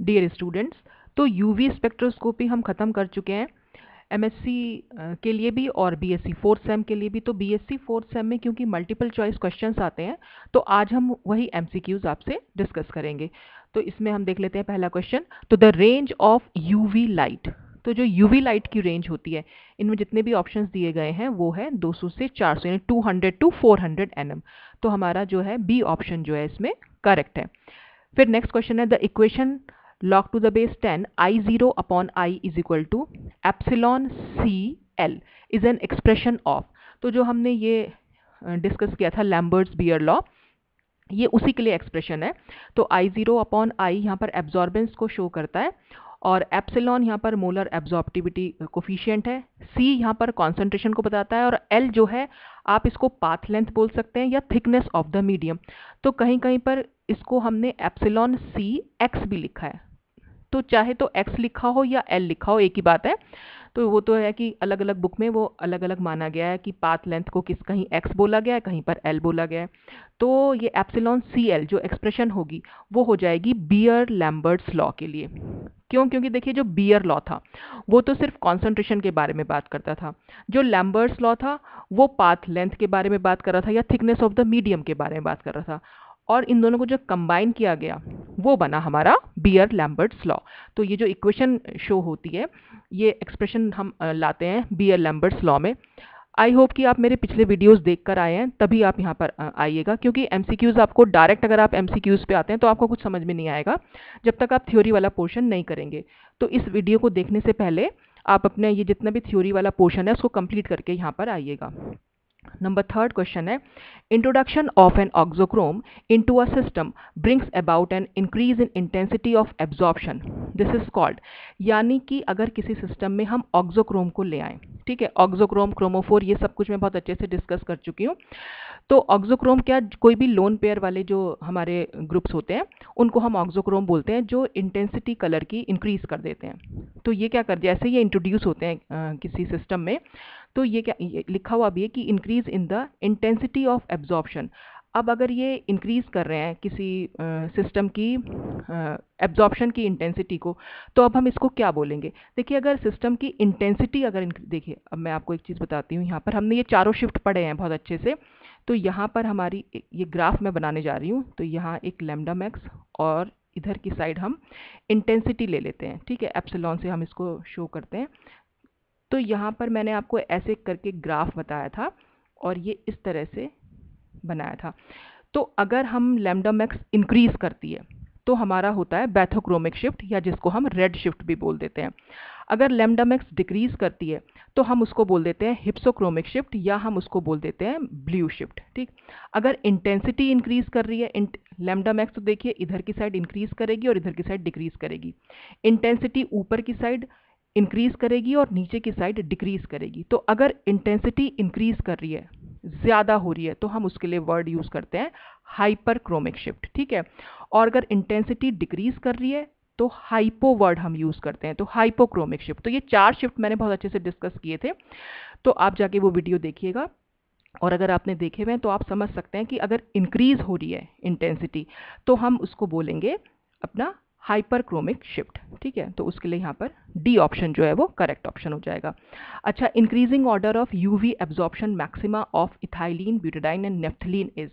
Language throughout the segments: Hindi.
डियर स्टूडेंट्स, तो यूवी स्पेक्ट्रोस्कोपी हम ख़त्म कर चुके हैं एमएससी के लिए भी और बीएससी फोर्थ सेम के लिए भी। तो बीएससी फोर्थ सेम में क्योंकि मल्टीपल चॉइस क्वेश्चंस आते हैं, तो आज हम वही एमसीक्यूज आपसे डिस्कस करेंगे। तो इसमें हम देख लेते हैं पहला क्वेश्चन। तो the range of UV light, तो जो यूवी लाइट की रेंज होती है, इनमें जितने भी ऑप्शंस दिए गए हैं वो है 200 से 400 यानी 200 टू 400 nm। तो हमारा जो है बी ऑप्शन जो है इसमें करेक्ट है। फिर नेक्स्ट क्वेश्चन है the equation log to the base 10 I0 upon I is equal to epsilon CL is an expression of। तो जो हमने ये डिस्कस किया था लैम्बर्ट्स बियर लॉ, ये उसी के लिए एक्सप्रेशन है। तो I0 अपॉन I यहाँ पर एब्जॉर्बेंस को शो करता है और एप्सिलॉन यहाँ पर मोलर एब्जॉर्प्टिविटी कोफिशिएंट है, C यहाँ पर कॉन्सेंट्रेशन को बताता है और L जो है आप इसको पाथ लेंथ बोल सकते हैं या थिकनेस ऑफ द मीडियम। तो कहीं कहीं पर इसको हमने एप्सिलॉन C X भी लिखा है, तो चाहे तो X लिखा हो या L लिखा हो एक ही बात है। तो वो तो है कि अलग अलग बुक में वो अलग अलग माना गया है कि पाथ लेंथ को कहीं X बोला गया है, कहीं पर L बोला गया है। तो ये एप्सिलॉन CL जो एक्सप्रेशन होगी वो हो जाएगी बियर लैम्बर्ट्स लॉ के लिए। क्यों? क्योंकि देखिए जो बियर लॉ था वो तो सिर्फ कॉन्सेंट्रेशन के बारे में बात करता था, जो लैम्बर्ट्स लॉ था वो पाथ लेंथ के बारे में बात कर रहा था या थिकनेस ऑफ द मीडियम के बारे में बात कर रहा था, और इन दोनों को जो कंबाइन किया गया वो बना हमारा बियर लैम्बर्ट्स लॉ। तो ये जो इक्वेशन शो होती है, ये एक्सप्रेशन हम लाते हैं बियर लैम्बर्ट्स लॉ में। आई होप कि आप मेरे पिछले वीडियोस देखकर आए हैं, तभी आप यहाँ पर आइएगा, क्योंकि एमसीक्यूज आपको डायरेक्ट अगर आप एमसीक्यूज पे आते हैं तो आपको कुछ समझ में नहीं आएगा जब तक आप थ्योरी वाला पोर्शन नहीं करेंगे। तो इस वीडियो को देखने से पहले आप अपने ये जितना भी थ्योरी वाला पोर्शन है उसको कंप्लीट करके यहाँ पर आइएगा। नंबर थर्ड क्वेश्चन है introduction of an auxochrome into a system brings about an increase in intensity of absorption, this is called. यानी कि अगर किसी सिस्टम में हम ऑक्सोक्रोम को ले आए, ठीक है, ऑक्सोक्रोम, क्रोमोफोर, ये सब कुछ मैं बहुत अच्छे से डिस्कस कर चुकी हूँ। तो ऑक्सोक्रोम क्या, कोई भी लोन पेयर वाले जो हमारे ग्रुप्स होते हैं उनको हम ऑक्सोक्रोम बोलते हैं, जो इंटेंसिटी कलर की इंक्रीज कर देते हैं। तो ये क्या कर, जैसे ये इंट्रोड्यूस होते हैं किसी सिस्टम में, तो ये क्या ये लिखा हुआ भी है कि increase in the intensity of absorption. अब अगर ये इंक्रीज कर रहे हैं किसी सिस्टम की एब्जॉर्प्शन की इंटेंसिटी को, तो अब हम इसको क्या बोलेंगे? देखिए अगर सिस्टम की इंटेंसिटी अगर देखिए, अब मैं आपको एक चीज़ बताती हूँ, यहाँ पर हमने ये चारों शिफ्ट पढ़े हैं बहुत अच्छे से। तो यहाँ पर हमारी ये ग्राफ मैं बनाने जा रही हूँ, तो यहाँ एक लैम्डा मैक्स और इधर की साइड हम इंटेंसिटी ले लेते हैं, ठीक है, एप्सिलॉन से हम इसको शो करते हैं। तो यहाँ पर मैंने आपको ऐसे करके ग्राफ बताया था और ये इस तरह से बनाया था। तो अगर हम लैम्डा मैक्स इंक्रीज करती है तो हमारा होता है बैथोक्रोमिक शिफ्ट, या जिसको हम रेड शिफ्ट भी बोल देते हैं। अगर लैम्डा मैक्स डिक्रीज करती है तो हम उसको बोल देते हैं हिप्सोक्रोमिक शिफ्ट, या हम उसको बोल देते हैं ब्लू शिफ्ट, ठीक। अगर इंटेंसिटी इंक्रीज कर रही है लैम्डा मैक्स, तो देखिए इधर की साइड इंक्रीज करेगी और इधर की साइड डिक्रीज करेगी। इंटेंसिटी ऊपर की साइड इंक्रीज करेगी और नीचे की साइड डिक्रीज करेगी। तो अगर इंटेंसिटी इंक्रीज कर रही है, ज़्यादा हो रही है, तो हम उसके लिए वर्ड यूज़ करते हैं हाइपरक्रोमिक शिफ्ट, ठीक है। और अगर इंटेंसिटी डिक्रीज कर रही है तो हाइपो वर्ड हम यूज़ करते हैं, तो हाइपोक्रोमिक शिफ्ट। तो ये चार शिफ्ट मैंने बहुत अच्छे से डिस्कस किए थे, तो आप जाके वो वीडियो देखिएगा, और अगर आपने देखे हुए हैं तो आप समझ सकते हैं कि अगर इंक्रीज हो रही है इंटेंसिटी तो हम उसको बोलेंगे अपना हाइपरक्रोमिक शिफ्ट, ठीक है। तो उसके लिए यहाँ पर डी ऑप्शन जो है वो करेक्ट ऑप्शन हो जाएगा। अच्छा, increasing order of UV absorption maxima of ethylene, butadiene and naphthalene is.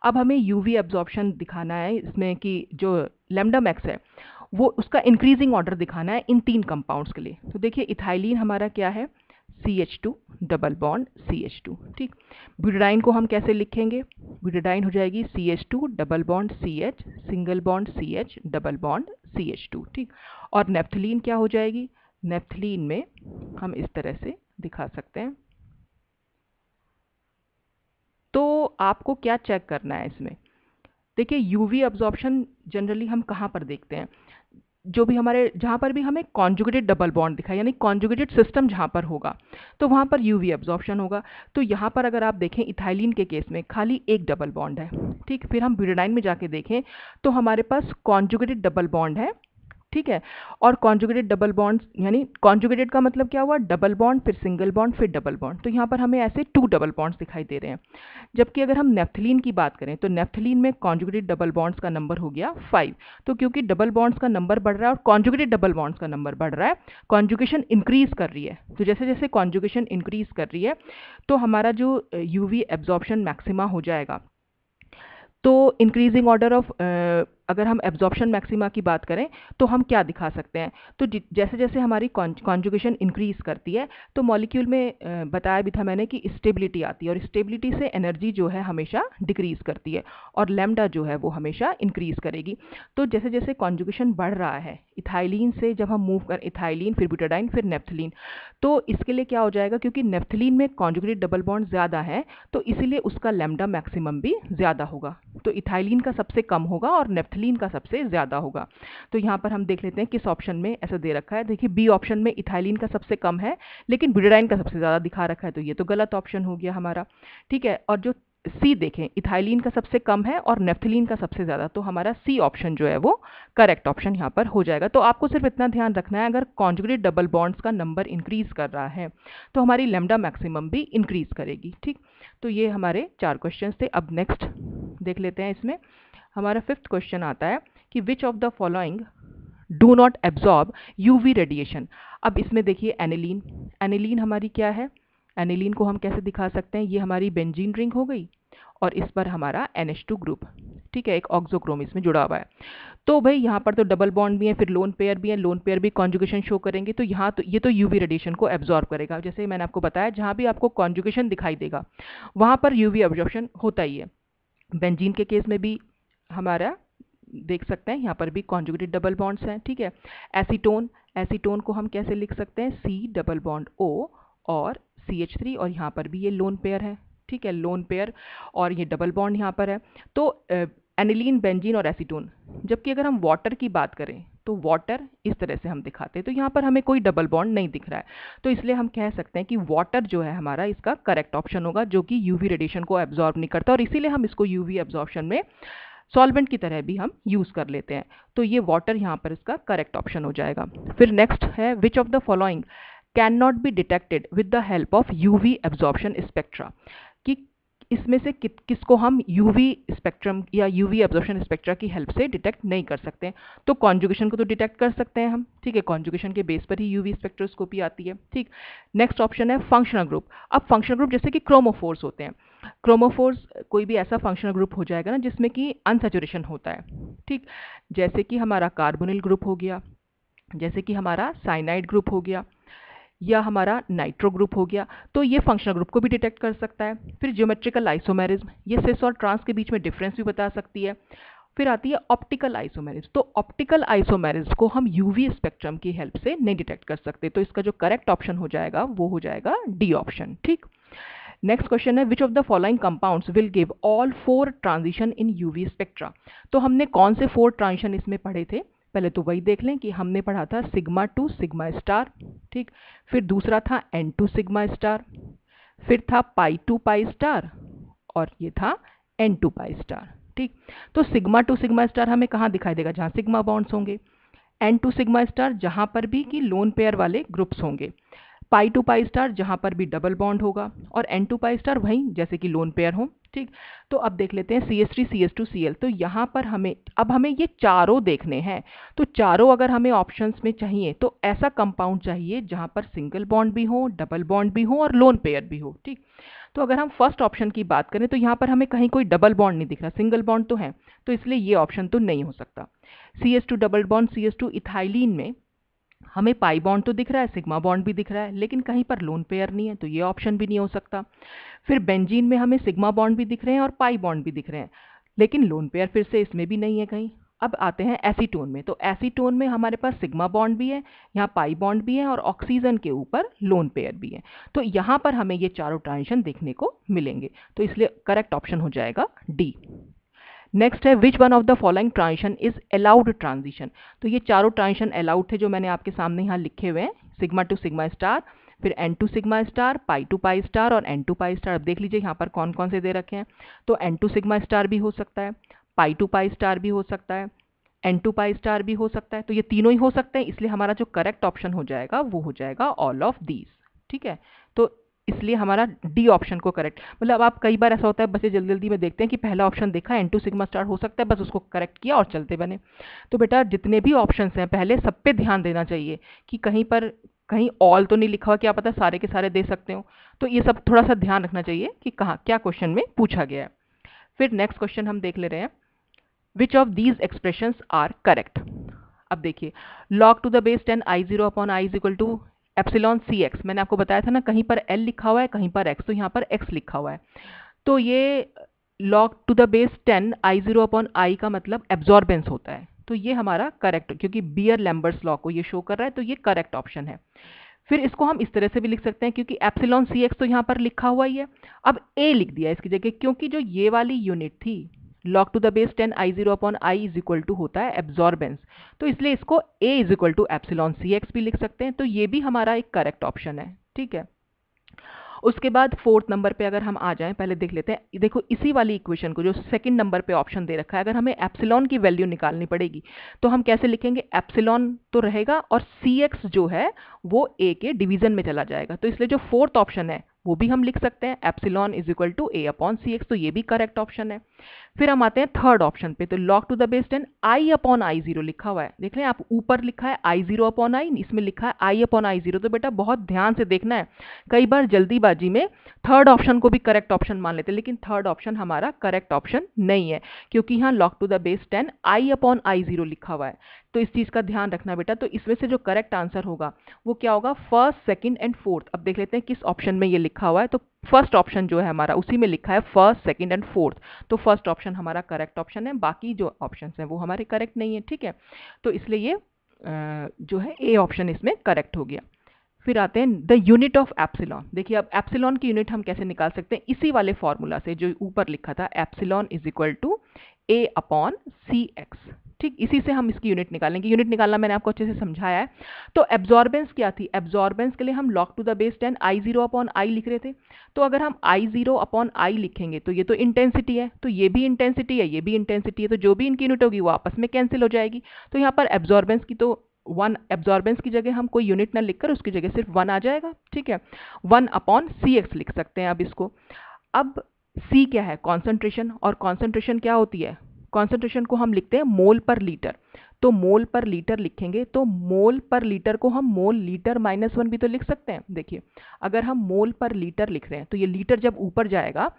अब हमें यूवी एब्जॉर्प्शन दिखाना है इसमें कि जो लैम्डा मैक्स है वो उसका इंक्रीजिंग ऑर्डर दिखाना है इन तीन कंपाउंड्स के लिए। तो देखिए इथाइलिन हमारा क्या है, CH2 डबल बॉन्ड CH2, ठीक। ब्यूटाडाइन को हम कैसे लिखेंगे? ब्यूटाडाइन हो जाएगी CH2 double bond CH single bond CH double bond CH2, ठीक। और नेफ्थलीन क्या हो जाएगी? नेफ्थलीन में हम इस तरह से दिखा सकते हैं। तो आपको क्या चेक करना है इसमें? देखिए यूवी एब्जॉर्प्शन जनरली हम कहाँ पर देखते हैं, जो भी हमारे जहाँ पर भी हमें कॉन्जुगेटेड डबल बॉन्ड दिखा, यानी कॉन्जुगेटेड सिस्टम जहाँ पर होगा तो वहाँ पर यूवी एब्जॉर्प्शन होगा। तो यहाँ पर अगर आप देखें इथाइलिन के केस में खाली एक डबल बॉन्ड है, ठीक। फिर हम ब्यूटाडाइन में जाके देखें तो हमारे पास कॉन्जुगेटेड डबल बॉन्ड है, ठीक। ठीक है। और कॉन्जुगेटेड डबल बॉन्ड्स, यानी कॉन्जुगेटेड का मतलब क्या हुआ, डबल बॉन्ड फिर सिंगल बॉन्ड फिर डबल बॉन्ड, तो यहाँ पर हमें ऐसे 2 डबल बॉन्ड्स दिखाई दे रहे हैं। जबकि अगर हम नेफ्थलीन की बात करें तो नेफ्थलीन में कॉन्जुगेटेड डबल बॉन्ड्स का नंबर हो गया 5। तो क्योंकि डबल बॉन्ड्स का नंबर बढ़ रहा है और कॉन्जुगेटेड डबल बॉन्ड्स का नंबर बढ़ रहा है, कॉन्जुगेशन इंक्रीज कर रही है, तो जैसे जैसे कॉन्जुगेशन इंक्रीज कर रही है तो हमारा जो यूवी एब्जॉर्प्शन मैक्सिमा हो जाएगा। तो इंक्रीजिंग ऑर्डर ऑफ, अगर हम एब्जॉर्प्शन मैक्सिमा की बात करें तो हम क्या दिखा सकते हैं, तो जैसे जैसे हमारी कॉन्जुगेशन इंक्रीज करती है तो मॉलिक्यूल में बताया भी था मैंने कि स्टेबिलिटी आती है, और स्टेबिलिटी से एनर्जी जो है हमेशा डिक्रीज करती है और लैम्डा जो है वो हमेशा इंक्रीज करेगी। तो जैसे जैसे कॉन्जुगेशन बढ़ रहा है इथाइलिन से, जब हम मूव कर इथाइलिन फिर ब्यूटाडाइन फिर नेफ्थलीन, तो इसके लिए क्या हो जाएगा, क्योंकि नेफ्थलीन में कॉन्जुगेटेड डबल बॉन्ड ज़्यादा है तो इसीलिए उसका लैम्डा मैक्सिमम भी ज़्यादा होगा। तो इथाइलिन का सबसे कम होगा और नेफ्थलीन का सबसे ज़्यादा होगा। तो यहाँ पर हम देख लेते हैं किस ऑप्शन में ऐसा दे रखा है। देखिए बी ऑप्शन में इथाइलिन का सबसे कम है लेकिन ब्यूटाडाइन का सबसे ज़्यादा दिखा रखा है, तो ये तो गलत ऑप्शन हो गया हमारा, ठीक है। और जो सी देखें, इथाइलिन का सबसे कम है और नेफ्थलीन का सबसे ज़्यादा, तो हमारा सी ऑप्शन जो है वो करेक्ट ऑप्शन यहाँ पर हो जाएगा। तो आपको सिर्फ इतना ध्यान रखना है, अगर कॉन्जुगेटेड डबल बॉन्ड्स का नंबर इंक्रीज कर रहा है तो हमारी लैम्डा मैक्सिमम भी इंक्रीज करेगी, ठीक। तो ये हमारे 4 क्वेश्चन थे। अब नेक्स्ट देख लेते हैं। इसमें हमारा 5th क्वेश्चन आता है कि which of the following do not absorb UV radiation. अब इसमें देखिए एनिलीन, एनिलीन हमारी क्या है, एनिलीन को हम कैसे दिखा सकते हैं, ये हमारी बेंजीन रिंग हो गई और इस पर हमारा NH2 ग्रुप, ठीक है, एक ऑक्सोक्रोम इसमें जुड़ा हुआ है। तो भाई यहाँ पर तो डबल बॉन्ड भी है, फिर लोन पेयर भी है, लोन पेयर भी कॉन्जुगेशन शो करेंगे, तो यहाँ तो ये तो यूवी रेडिएशन को एब्जॉर्ब करेगा। जैसे मैंने आपको बताया जहाँ भी आपको कॉन्जुगेशन दिखाई देगा वहाँ पर यूवी एब्जॉर्प्शन होता ही है। बेंजीन के केस में भी हमारा देख सकते हैं, यहाँ पर भी कॉन्जुगेटेड डबल बॉन्ड्स हैं, ठीक है। एसीटोन, एसीटोन को हम कैसे लिख सकते हैं, C डबल बॉन्ड O और CH3, और यहाँ पर भी ये लोन पेयर है, ठीक है, लोन पेयर, और ये डबल बॉन्ड यहाँ पर है। तो एनिलीन, बेंजीन और एसीटोन। जबकि अगर हम वाटर की बात करें तो वाटर इस तरह से हम दिखाते हैं, तो यहाँ पर हमें कोई डबल बॉन्ड नहीं दिख रहा है, तो इसलिए हम कह सकते हैं कि वाटर जो है हमारा इसका करेक्ट ऑप्शन होगा, जो कि यूवी रेडिएशन को एब्जॉर्ब नहीं करता, और इसीलिए हम इसको यूवी एब्जॉर्प्शन में सॉल्वेंट की तरह भी हम यूज़ कर लेते हैं। तो ये वाटर यहाँ पर इसका करेक्ट ऑप्शन हो जाएगा। फिर नेक्स्ट है which of the following can not be detected with the help of UV absorption spectra, कि इसमें से किसको हम यूवी स्पेक्ट्रम या यूवी एब्जॉर्प्शन स्पेक्ट्रा की हेल्प से डिटेक्ट नहीं कर सकते। तो कॉन्जुगेशन को तो डिटेक्ट कर सकते हैं हम, ठीक है, कॉन्जुगेशन के बेस पर ही यूवी स्पेक्ट्रोस्कोपी आती है, ठीक। नेक्स्ट ऑप्शन है फंक्शनल ग्रुप। अब फंक्शनल ग्रुप जैसे कि क्रोमोफोर्स होते हैं, क्रोमोफोर्स कोई भी ऐसा फंक्शनल ग्रुप हो जाएगा ना जिसमें कि अनसैचुरेशन होता है, ठीक, जैसे कि हमारा कार्बोनिल ग्रुप हो गया, जैसे कि हमारा साइनाइड ग्रुप हो गया, या हमारा नाइट्रो ग्रुप हो गया, तो ये फंक्शनल ग्रुप को भी डिटेक्ट कर सकता है। फिर ज्योमेट्रिकल आइसोमेरिज्म, ये सिस और ट्रांस के बीच में डिफरेंस भी बता सकती है। फिर आती है ऑप्टिकल आइसोमेरिज्म, तो ऑप्टिकल आइसोमेरिज्म को हम यूवी स्पेक्ट्रम की हेल्प से नहीं डिटेक्ट कर सकते, तो इसका जो करेक्ट ऑप्शन हो जाएगा वो हो जाएगा डी ऑप्शन, ठीक। नेक्स्ट क्वेश्चन है which of the following compounds will give all 4 transition in UV spectra. तो हमने कौन से 4 ट्रांजिशन इसमें पढ़े थे, पहले तो वही देख लें कि हमने पढ़ा था सिग्मा टू सिग्मा स्टार, ठीक, फिर दूसरा था N2 सिग्मा स्टार, फिर था पाई टू पाई स्टार, और ये था N2 पाई स्टार, ठीक। तो सिग्मा टू सिग्मा स्टार हमें कहाँ दिखाई देगा, जहाँ सिग्मा बॉन्ड्स होंगे। N2 सिग्मा स्टार जहाँ पर भी कि लोन पेयर वाले ग्रुप्स होंगे। पाई टू पाई स्टार जहाँ पर भी डबल बॉन्ड होगा, और N2 पाई स्टार वहीं जैसे कि लोन पेयर हो, ठीक। तो अब देख लेते हैं CH3 CH2 Cl, तो यहाँ पर हमें ये चारों देखने हैं। तो चारों अगर हमें ऑप्शंस में चाहिए तो ऐसा कंपाउंड चाहिए जहाँ पर सिंगल बॉन्ड भी हो, डबल बॉन्ड भी हो और लोन पेयर भी हो, ठीक। तो अगर हम फर्स्ट ऑप्शन की बात करें तो यहाँ पर हमें कहीं कोई डबल बॉन्ड नहीं दिख रहा, सिंगल बॉन्ड तो है, तो इसलिए ये ऑप्शन तो नहीं हो सकता। CH2 double bond CH2 ethylene में हमें पाई बॉन्ड तो दिख रहा है, सिग्मा बॉन्ड भी दिख रहा है, लेकिन कहीं पर लोन पेयर नहीं है, तो ये ऑप्शन भी नहीं हो सकता। फिर बेंजीन में हमें सिग्मा बॉन्ड भी दिख रहे हैं और पाई बॉन्ड भी दिख रहे हैं, लेकिन लोन पेयर फिर से इसमें भी नहीं है कहीं। अब आते हैं एसीटोन में, तो एसीटोन में हमारे पास सिग्मा बॉन्ड भी है, यहाँ पाई बॉन्ड भी है और ऑक्सीजन के ऊपर लोन पेयर भी है, तो यहाँ पर हमें ये चारों ट्रांजिशन देखने को मिलेंगे, तो इसलिए करेक्ट ऑप्शन हो जाएगा डी। नेक्स्ट है which one of the following transition is allowed transition. तो ये चारों ट्रांजिशन अलाउड थे जो मैंने आपके सामने यहाँ लिखे हुए हैं, सिग्मा टू सिग्मा स्टार, फिर N2 sigma star, pi to pi star और N2 पाई स्टार। अब देख लीजिए यहाँ पर कौन कौन से दे रखे हैं, तो N2 सिग्मा स्टार भी हो सकता है, पाई टू पाई स्टार भी हो सकता है, N2 पाई स्टार भी हो सकता है, तो ये तीनों ही हो सकते हैं, इसलिए हमारा जो करेक्ट ऑप्शन हो जाएगा वो हो जाएगा ऑल ऑफ दीज। ठीक है, तो इसलिए हमारा डी ऑप्शन को करेक्ट, मतलब आप कई बार ऐसा होता है बच्चे जल्दी जल्दी में देखते हैं कि पहला ऑप्शन देखा N2 सिग्मा स्टार हो सकता है, बस उसको करेक्ट किया और चलते बने। तो बेटा जितने भी ऑप्शंस हैं पहले सब पे ध्यान देना चाहिए कि कहीं ऑल तो नहीं लिखा हुआ, क्या पता सारे के सारे दे सकते हो, तो ये सब थोड़ा सा ध्यान रखना चाहिए कि कहाँ क्या क्वेश्चन में पूछा गया है। फिर नेक्स्ट क्वेश्चन हम देख ले रहे हैं, which of these expressions are correct. अब देखिए, log to the base 10 I0 upon I is equal to epsilon C X, मैंने आपको बताया था ना, कहीं पर L लिखा हुआ है कहीं पर x, तो यहाँ पर x लिखा हुआ है, तो ये log to the base 10 I0 upon I का मतलब एब्जॉर्बेंस होता है, तो ये हमारा करेक्ट, क्योंकि बियर लैम्बर्ट्स लॉ को ये शो कर रहा है, तो ये करेक्ट ऑप्शन है। फिर इसको हम इस तरह से भी लिख सकते हैं, क्योंकि एप्सिलॉन सी एक्स तो यहाँ पर लिखा हुआ ही है, अब a लिख दिया इसकी जगह, क्योंकि जो ये वाली यूनिट थी log to the base 10 I0 upon I is equal to होता है एब्जॉर्बेंस, तो इसलिए इसको a is equal to epsilon C X भी लिख सकते हैं, तो ये भी हमारा एक करेक्ट ऑप्शन है। ठीक है, उसके बाद फोर्थ नंबर पे अगर हम आ जाएं, पहले देख लेते हैं, देखो इसी वाली इक्वेशन को जो सेकंड नंबर पे ऑप्शन दे रखा है, अगर हमें एप्सिलॉन की वैल्यू निकालनी पड़ेगी तो हम कैसे लिखेंगे, एप्सिलॉन तो रहेगा और सी एक्स जो है वो ए के डिवीजन में चला जाएगा, तो इसलिए जो फोर्थ ऑप्शन है वो भी हम लिख सकते हैं, epsilon is equal to A upon C X, तो ये भी करेक्ट ऑप्शन है। फिर हम आते हैं थर्ड ऑप्शन पे, तो log to the base 10 I upon I0 लिखा हुआ है, देख रहे हैं आप, ऊपर लिखा है I0 अपॉन I, इसमें लिखा है I अपॉन I0, तो बेटा बहुत ध्यान से देखना है, कई बार जल्दीबाजी में थर्ड ऑप्शन को भी करेक्ट ऑप्शन मान लेते हैं, लेकिन थर्ड ऑप्शन हमारा करेक्ट ऑप्शन नहीं है, क्योंकि यहाँ log to the base 10 I upon I0 लिखा हुआ है, तो इस चीज का ध्यान रखना बेटा। तो इसमें से जो करेक्ट आंसर होगा वो क्या होगा, फर्स्ट सेकंड एंड फोर्थ। अब देख लेते हैं किस ऑप्शन में ये लिखा हुआ है, तो फर्स्ट ऑप्शन जो है हमारा उसी में लिखा है फर्स्ट सेकंड एंड फोर्थ, तो फर्स्ट ऑप्शन हमारा करेक्ट ऑप्शन है, बाकी जो ऑप्शंस हैं वो हमारे करेक्ट नहीं है। ठीक है, तो इसलिए ये जो है ए ऑप्शन इसमें करेक्ट हो गया। फिर आते हैं द यूनिट ऑफ एप्सिलॉन, देखिए अब एप्सिलॉन की यूनिट हम कैसे निकाल सकते हैं, इसी वाले फॉर्मूला से जो ऊपर लिखा था, epsilon is equal to A upon C X. ठीक, इसी से हम इसकी यूनिट निकालेंगे, यूनिट निकालना मैंने आपको अच्छे से समझाया है। तो एब्जॉर्बेंस क्या थी, एब्जॉर्बेंस के लिए हम log to the base 10 I0 upon I लिख रहे थे, तो अगर हम I0 अपॉन I लिखेंगे तो ये तो इंटेंसिटी है, तो ये भी इंटेंसिटी है, ये भी इंटेंसिटी है, तो जो भी इनकी यूनिट होगी वो आपस में कैंसिल हो जाएगी, तो यहाँ पर एब्जॉर्बेंस की तो वन, एब्जॉर्बेंस की जगह हम कोई यूनिट ना लिखकर उसकी जगह सिर्फ 1 आ जाएगा। ठीक है, 1 अपॉन सी एक्स लिख सकते हैं अब इसको। अब C क्या है, कॉन्सेंट्रेशन, और कॉन्सेंट्रेशन क्या होती है, कॉन्सेंट्रेशन को हम लिखते हैं मोल पर लीटर, तो मोल पर लीटर लिखेंगे तो मोल पर लीटर को हम मोल लीटर -1 भी तो लिख सकते हैं। देखिए अगर हम मोल पर लीटर लिख रहे हैं तो ये लीटर जब ऊपर जाएगा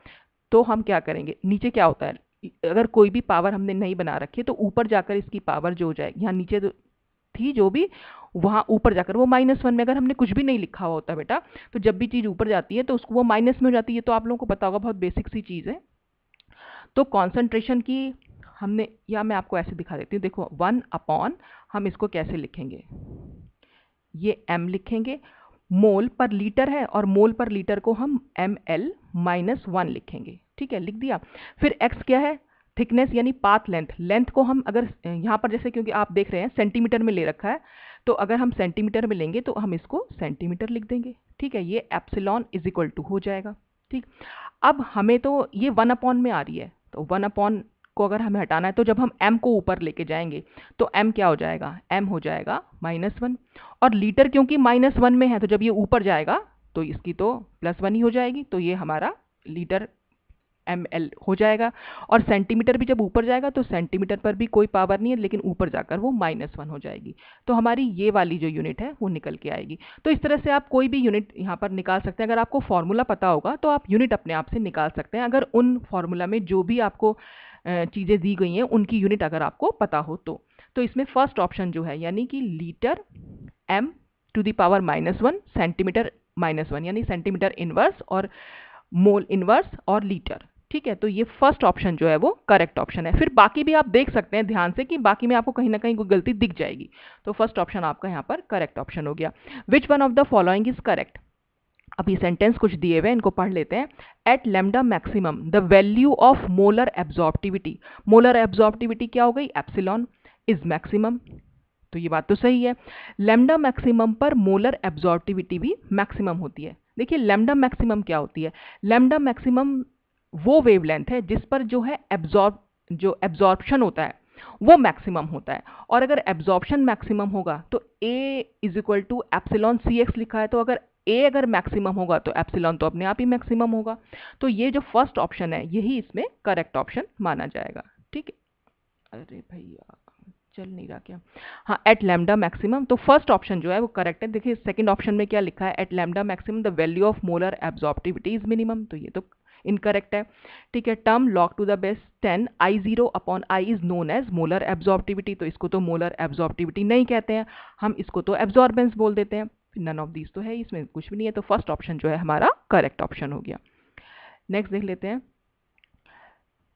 तो हम क्या करेंगे, नीचे क्या होता है, अगर कोई भी पावर हमने नहीं बना रखी है तो ऊपर जाकर इसकी पावर जो हो जाएगी, यहाँ नीचे तो थी जो भी, वहां ऊपर जाकर वो -1 में, अगर हमने कुछ भी नहीं लिखा हुआ होता बेटा, तो जब भी चीज ऊपर जाती है तो उसको वो माइनस में हो जाती है, तो आप लोगों को पता होगा, बहुत बेसिक सी चीज है। तो कॉन्सेंट्रेशन की हमने, या मैं आपको ऐसे दिखा देती हूँ, देखो 1 अपॉन, हम इसको कैसे लिखेंगे, ये m लिखेंगे, मोल पर लीटर है और मोल पर लीटर को हम ml-1 लिखेंगे। ठीक है, लिख दिया। फिर x क्या है, थिकनेस यानी पाथ लेंथ, लेंथ को हम अगर यहाँ पर जैसे, क्योंकि आप देख रहे हैं सेंटीमीटर में ले रखा है, तो अगर हम सेंटीमीटर में लेंगे तो हम इसको सेंटीमीटर लिख देंगे। ठीक है, ये एप्सिलॉन इज इक्वल टू हो जाएगा। ठीक, अब हमें तो ये 1 अपॉन में आ रही है, तो 1 अपॉन को अगर हमें हटाना है तो जब हम m को ऊपर लेके जाएंगे तो m क्या हो जाएगा, m हो जाएगा -1, और लीटर क्योंकि -1 में है तो जब ये ऊपर जाएगा तो इसकी तो +1 ही हो जाएगी, तो ये हमारा लीटर ml हो जाएगा। और सेंटीमीटर भी जब ऊपर जाएगा तो सेंटीमीटर पर भी कोई पावर नहीं है, लेकिन ऊपर जाकर वो -1 हो जाएगी, तो हमारी ये वाली जो यूनिट है वो निकल के आएगी। तो इस तरह से आप कोई भी यूनिट यहाँ पर निकाल सकते हैं, अगर आपको फॉर्मूला पता होगा तो आप यूनिट अपने आप से निकाल सकते हैं, अगर उन फॉर्मूला में जो भी आपको चीज़ें दी गई हैं उनकी यूनिट अगर आपको पता हो तो इसमें फर्स्ट ऑप्शन जो है यानी कि litre m to the power -1, centimetre -1 यानी सेंटीमीटर इनवर्स और मोल इनवर्स और लीटर। ठीक है, तो ये फर्स्ट ऑप्शन जो है वो करेक्ट ऑप्शन है। फिर बाकी भी आप देख सकते हैं ध्यान से कि बाकी में आपको कहीं ना कहीं कोई गलती दिख जाएगी, तो फर्स्ट ऑप्शन आपका यहाँ पर करेक्ट ऑप्शन हो गया। Which one of the following is correct, अब ये सेंटेंस कुछ दिए हुए हैं, इनको पढ़ लेते हैं। At lambda maximum the value of molar absorptivity, molar absorptivity क्या हो गई, एप्सिलॉन इज मैक्सिमम, तो ये बात तो सही है। लैम्डा मैक्सिमम पर मोलर एब्जॉर्प्टिविटी भी मैक्सिमम होती है। देखिए लैम्डा मैक्सिमम क्या होती है, लैम्डा मैक्सिमम वो वेवलेंथ है जिस पर जो है जो एब्जॉर्प्शन होता है वो मैक्सिमम होता है। और अगर एब्जॉर्प्शन मैक्सिमम होगा तो A is equal to epsilon CX लिखा है, तो अगर A अगर मैक्सिमम होगा तो एप्सिलॉन तो अपने आप ही मैक्सिमम होगा। तो ये जो फर्स्ट ऑप्शन है यही इसमें करेक्ट ऑप्शन माना जाएगा। ठीक है, अरे भैया चल नहीं रहा क्या, हाँ एट लैम्डा मैक्सिमम, तो फर्स्ट ऑप्शन जो है वो करेक्ट है। देखिए सेकंड ऑप्शन में क्या लिखा है, at lambda maximum the value of molar absorptivity is minimum, तो ये तो इनकरेक्ट है। ठीक है, term log to the base 10 I0 upon I is known as molar absorptivity, तो इसको तो मोलर एब्जॉर्प्टिविटी नहीं कहते हैं, हम इसको तो एब्जॉर्बेंस बोल देते हैं। नन ऑफ दीज तो है, इसमें कुछ भी नहीं है, तो फर्स्ट ऑप्शन जो है हमारा करेक्ट ऑप्शन हो गया। नेक्स्ट देख लेते हैं।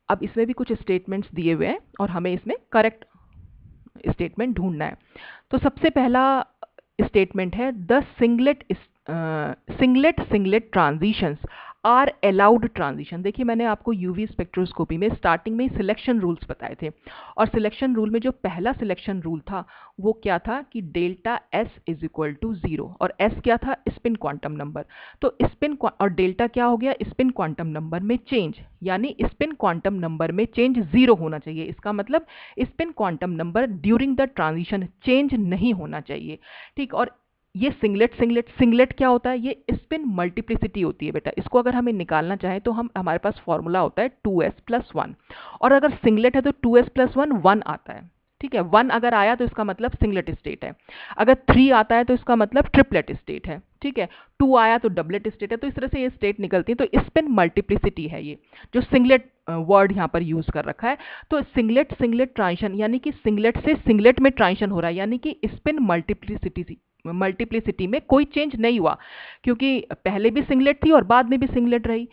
अब इसमें भी कुछ स्टेटमेंट्स दिए हुए हैं और हमें इसमें करेक्ट स्टेटमेंट ढूंढना है। तो सबसे पहला स्टेटमेंट है the singlet transitions are allowed transition. देखिए मैंने आपको यूवी स्पेक्ट्रोस्कोपी में स्टार्टिंग में सिलेक्शन रूल्स बताए थे, और सिलेक्शन रूल में जो पहला सिलेक्शन रूल था वो क्या था कि delta S is equal to 0, और S क्या था, स्पिन क्वांटम नंबर। तो स्पिन और डेल्टा क्या हो गया, स्पिन क्वांटम नंबर में चेंज, यानी स्पिन क्वांटम नंबर में चेंज 0 होना चाहिए। इसका मतलब spin quantum number during the transition change नहीं होना चाहिए। ठीक, और ये सिंगलेट क्या होता है, ये स्पिन मल्टीप्लिसिटी होती है बेटा। इसको अगर हमें निकालना चाहे तो हमारे पास फॉर्मूला होता है 2s+1, और अगर सिंगलेट है तो 2s+1 1 आता है। ठीक है, 1 अगर आया तो इसका मतलब सिंगलेट स्टेट है, अगर 3 आता है तो इसका मतलब ट्रिपलेट स्टेट है। ठीक है, 2 आया तो डबलेट स्टेट है। तो इस तरह से ये स्टेट निकलती है। तो स्पिन मल्टीप्लिसिटी है ये जो सिंगलेट वर्ड यहाँ पर यूज कर रखा है। तो सिंगलेट ट्रांजिशन यानी कि सिंगलेट से सिंगलेट में ट्रांजिशन हो रहा है, यानी कि स्पिन मल्टीप्लिसिटी में कोई चेंज नहीं हुआ, क्योंकि पहले भी सिंगलेट थी और बाद में भी सिंगलेट रही।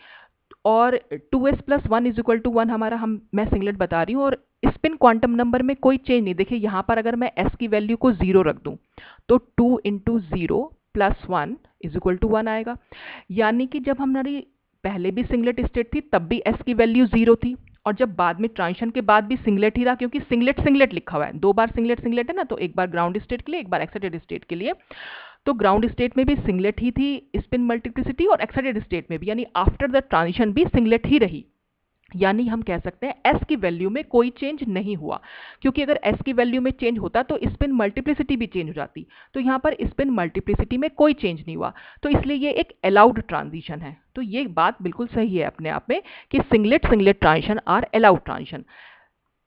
और 2s+1 इज इक्वल टू 1 हमारा मैं सिंगलेट बता रही हूँ, और स्पिन क्वांटम नंबर में कोई चेंज नहीं। देखिए यहाँ पर अगर मैं s की वैल्यू को 0 रख दूं तो 2 × 0 + 1 इज इक्वल टू 1 आएगा, यानी कि जब हमारी पहले भी सिंगलेट स्टेट थी तब भी s की वैल्यू 0 थी, और जब बाद में ट्रांजिशन के बाद भी सिंगलेट ही रहा, क्योंकि सिंगलेट लिखा हुआ है, 2 बार सिंगलेट है ना, तो एक बार ग्राउंड स्टेट के लिए, एक बार एक्साइटेड स्टेट के लिए। तो ग्राउंड स्टेट में भी सिंगलेट ही थी स्पिन मल्टीप्लिसिटी, और एक्साइटेड स्टेट में भी, यानी आफ्टर द ट्रांजिशन भी सिंगलेट ही रही। यानी हम कह सकते हैं s की वैल्यू में कोई चेंज नहीं हुआ, क्योंकि अगर s की वैल्यू में चेंज होता तो स्पिन मल्टीप्लिसिटी भी चेंज हो जाती। तो यहाँ पर स्पिन मल्टीप्लिसिटी में कोई चेंज नहीं हुआ, तो इसलिए ये एक अलाउड ट्रांजिशन है। तो ये बात बिल्कुल सही है अपने आप में कि singlet transition are allowed transition.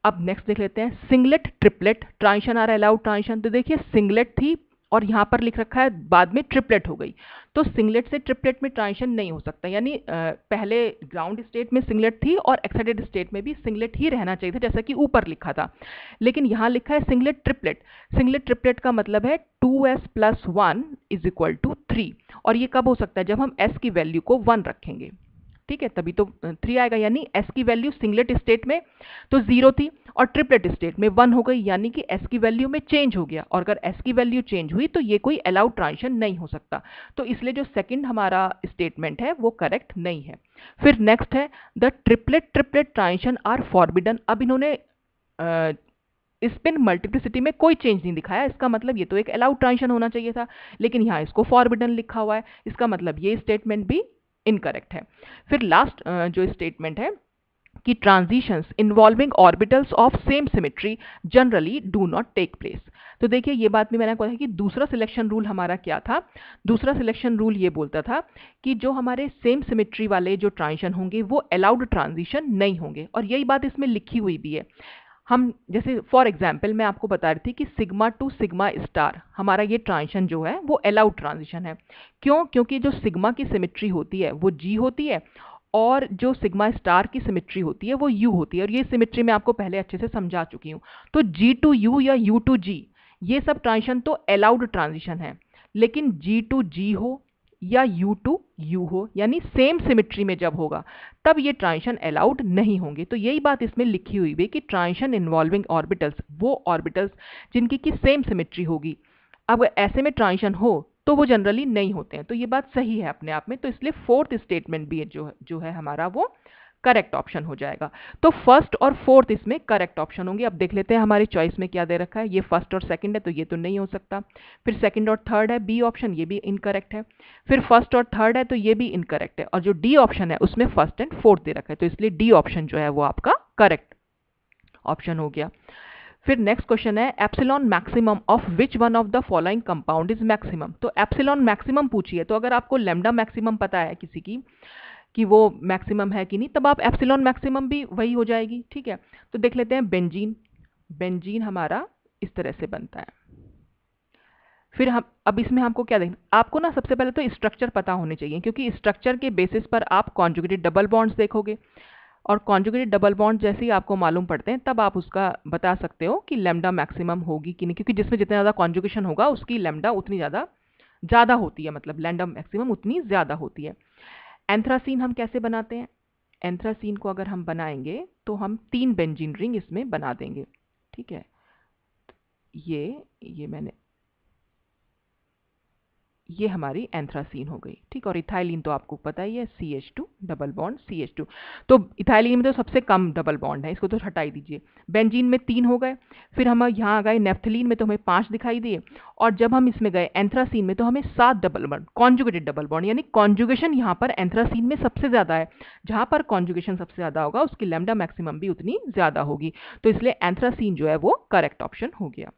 अब नेक्स्ट देख लेते हैं, singlet triplet transition are allowed transition. तो देखिए सिंगलेट थी और यहाँ पर लिख रखा है बाद में ट्रिपलेट हो गई, तो सिंगलेट से ट्रिपलेट में ट्रांजिशन नहीं हो सकता, यानी पहले ग्राउंड स्टेट में सिंगलेट थी और एक्साइटेड स्टेट में भी सिंगलेट ही रहना चाहिए था, जैसा कि ऊपर लिखा था। लेकिन यहाँ लिखा है सिंगलेट ट्रिपलेट का मतलब है 2s+1 इज इक्वल टू 3, और ये कब हो सकता है, जब हम s की वैल्यू को 1 रखेंगे। ठीक है, तभी तो 3 आएगा, यानी s की वैल्यू सिंगलेट स्टेट में तो 0 थी और ट्रिपलेट स्टेट में 1 हो गई, यानी कि s की वैल्यू में चेंज हो गया, और अगर s की वैल्यू चेंज हुई तो ये कोई अलाउड ट्रांजिशन नहीं हो सकता। तो इसलिए जो सेकंड हमारा स्टेटमेंट है वो करेक्ट नहीं है। फिर नेक्स्ट है the triplet transition are forbidden. अब इन्होंने स्पिन मल्टीप्लिसिटी में कोई चेंज नहीं दिखाया, इसका मतलब ये तो एक अलाउड ट्रांजिशन होना चाहिए था, लेकिन यहाँ इसको फॉरबिडन लिखा हुआ है, इसका मतलब ये स्टेटमेंट भी इनकरेक्ट है। फिर लास्ट जो स्टेटमेंट है कि transitions involving orbitals of same symmetry generally do not take place. तो देखिए ये बात भी मैंने कहा कि दूसरा सिलेक्शन रूल हमारा क्या था, दूसरा सिलेक्शन रूल ये बोलता था कि जो हमारे सेम सिमेट्री वाले जो ट्रांजिशन होंगे वो अलाउड ट्रांजिशन नहीं होंगे, और यही बात इसमें लिखी हुई भी है। हम जैसे फॉर एग्जाम्पल मैं आपको बता रही थी कि सिग्मा टू सिग्मा स्टार हमारा ये ट्रांजिशन जो है वो अलाउड ट्रांजिशन है। क्यों? क्योंकि जो सिग्मा की सिमेट्री होती है वो जी होती है, और जो सिग्मा स्टार की सिमेट्री होती है वो यू होती है, और ये सिमेट्री मैं आपको पहले अच्छे से समझा चुकी हूँ। तो जी टू यू या यू टू जी ये सब ट्रांजिशन तो अलाउड ट्रांजिशन है, लेकिन जी टू जी हो या यू टू यू हो, यानी सेम सिमेट्री में जब होगा तब ये ट्रांजिशन अलाउड नहीं होंगे। तो यही बात इसमें लिखी हुई है कि ट्रांजिशन इन्वॉल्विंग ऑर्बिटल्स, वो ऑर्बिटल्स जिनकी की सेम सिमेट्री होगी, अब ऐसे में ट्रांजिशन हो तो वो जनरली नहीं होते हैं। तो ये बात सही है अपने आप में, तो इसलिए फोर्थ स्टेटमेंट भी जो है हमारा वो करेक्ट ऑप्शन हो जाएगा। तो फर्स्ट और फोर्थ इसमें करेक्ट ऑप्शन होंगे। अब देख लेते हैं हमारी चॉइस में क्या दे रखा है, ये फर्स्ट और सेकंड है तो ये तो नहीं हो सकता। फिर सेकंड और थर्ड है बी ऑप्शन, ये भी इनकरेक्ट है। फिर फर्स्ट और थर्ड है तो ये भी इनकरेक्ट है, और जो डी ऑप्शन है उसमें फर्स्ट एंड फोर्थ दे रखा है, तो इसलिए डी ऑप्शन जो है वो आपका करेक्ट ऑप्शन हो गया। फिर नेक्स्ट क्वेश्चन है epsilon maximum of which one of the following compound is maximum. तो एप्सिलॉन मैक्सिमम पूछिए, तो अगर आपको लैम्डा मैक्सिमम पता है किसी की कि वो मैक्सिमम है कि नहीं, तब आप एप्सिलॉन मैक्सिमम भी वही हो जाएगी। ठीक है, तो देख लेते हैं बेंजीन। बेंजीन हमारा इस तरह से बनता है। फिर हम अब इसमें हमको क्या देखना, आपको ना सबसे पहले तो स्ट्रक्चर पता होने चाहिए, क्योंकि स्ट्रक्चर के बेसिस पर आप कॉन्जुगेटेड डबल बॉन्ड्स देखोगे, और कॉन्जुगेटेड डबल बॉन्ड जैसे ही आपको मालूम पड़ते हैं तब आप उसका बता सकते हो कि लैम्डा मैक्सिमम होगी कि नहीं, क्योंकि जिसमें जितना ज़्यादा कॉन्जुगेशन होगा उसकी लैम्डा उतनी ज़्यादा होती है, मतलब लैम्डा मैक्सिमम उतनी ज़्यादा होती है। एंथ्रासीन हम कैसे बनाते हैं? एंथ्रासीन को अगर हम बनाएंगे तो हम 3 बेंजीन रिंग इसमें बना देंगे। ठीक है, ये मैंने, ये हमारी एंथ्रासीन हो गई। ठीक, और इथाइलिन तो आपको पता ही है, CH2 डबल बॉन्ड CH2। तो इथाइलिन में तो सबसे कम डबल बॉन्ड है, इसको तो हटा ही दीजिए। बेंजीन में 3 हो गए। फिर हम यहाँ आ गए नेफ्थलीन में, तो हमें 5 दिखाई दिए। और जब हम इसमें गए एंथ्रासीन में, तो हमें 7 double bond, conjugated double bond, यानी कॉन्जुगेशन यहाँ पर एंथ्रासीन में सबसे ज़्यादा है। जहाँ पर कॉन्जुगेशन सबसे ज़्यादा होगा उसकी लैम्डा मैक्सिमम भी उतनी ज़्यादा होगी। तो इसलिए एंथ्रासीन जो है वो करेक्ट ऑप्शन हो गया।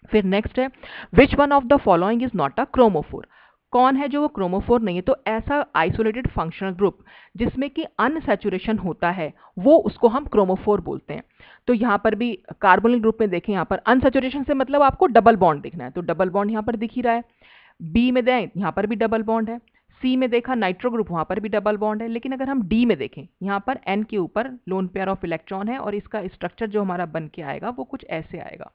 फिर नेक्स्ट है which one of the following is not a chromophore. कौन है जो वो क्रोमोफोर नहीं है? तो ऐसा आइसोलेटेड फंक्शनल ग्रुप जिसमें कि अनसैचुरेशन होता है, वो उसको हम क्रोमोफोर बोलते हैं। तो यहाँ पर भी कार्बोनिल ग्रुप में देखें, यहाँ पर अनसैचुरेशन से मतलब आपको डबल बॉन्ड देखना है, तो डबल बॉन्ड यहाँ पर दिख ही रहा है। बी में दें, यहाँ पर भी डबल बॉन्ड है। सी में देखा नाइट्रो ग्रुप, वहाँ पर भी डबल बॉन्ड है। लेकिन अगर हम डी में देखें, यहाँ पर एन के ऊपर लोन पेयर ऑफ इलेक्ट्रॉन है, और इसका स्ट्रक्चर जो हमारा बन के आएगा वो कुछ ऐसे आएगा।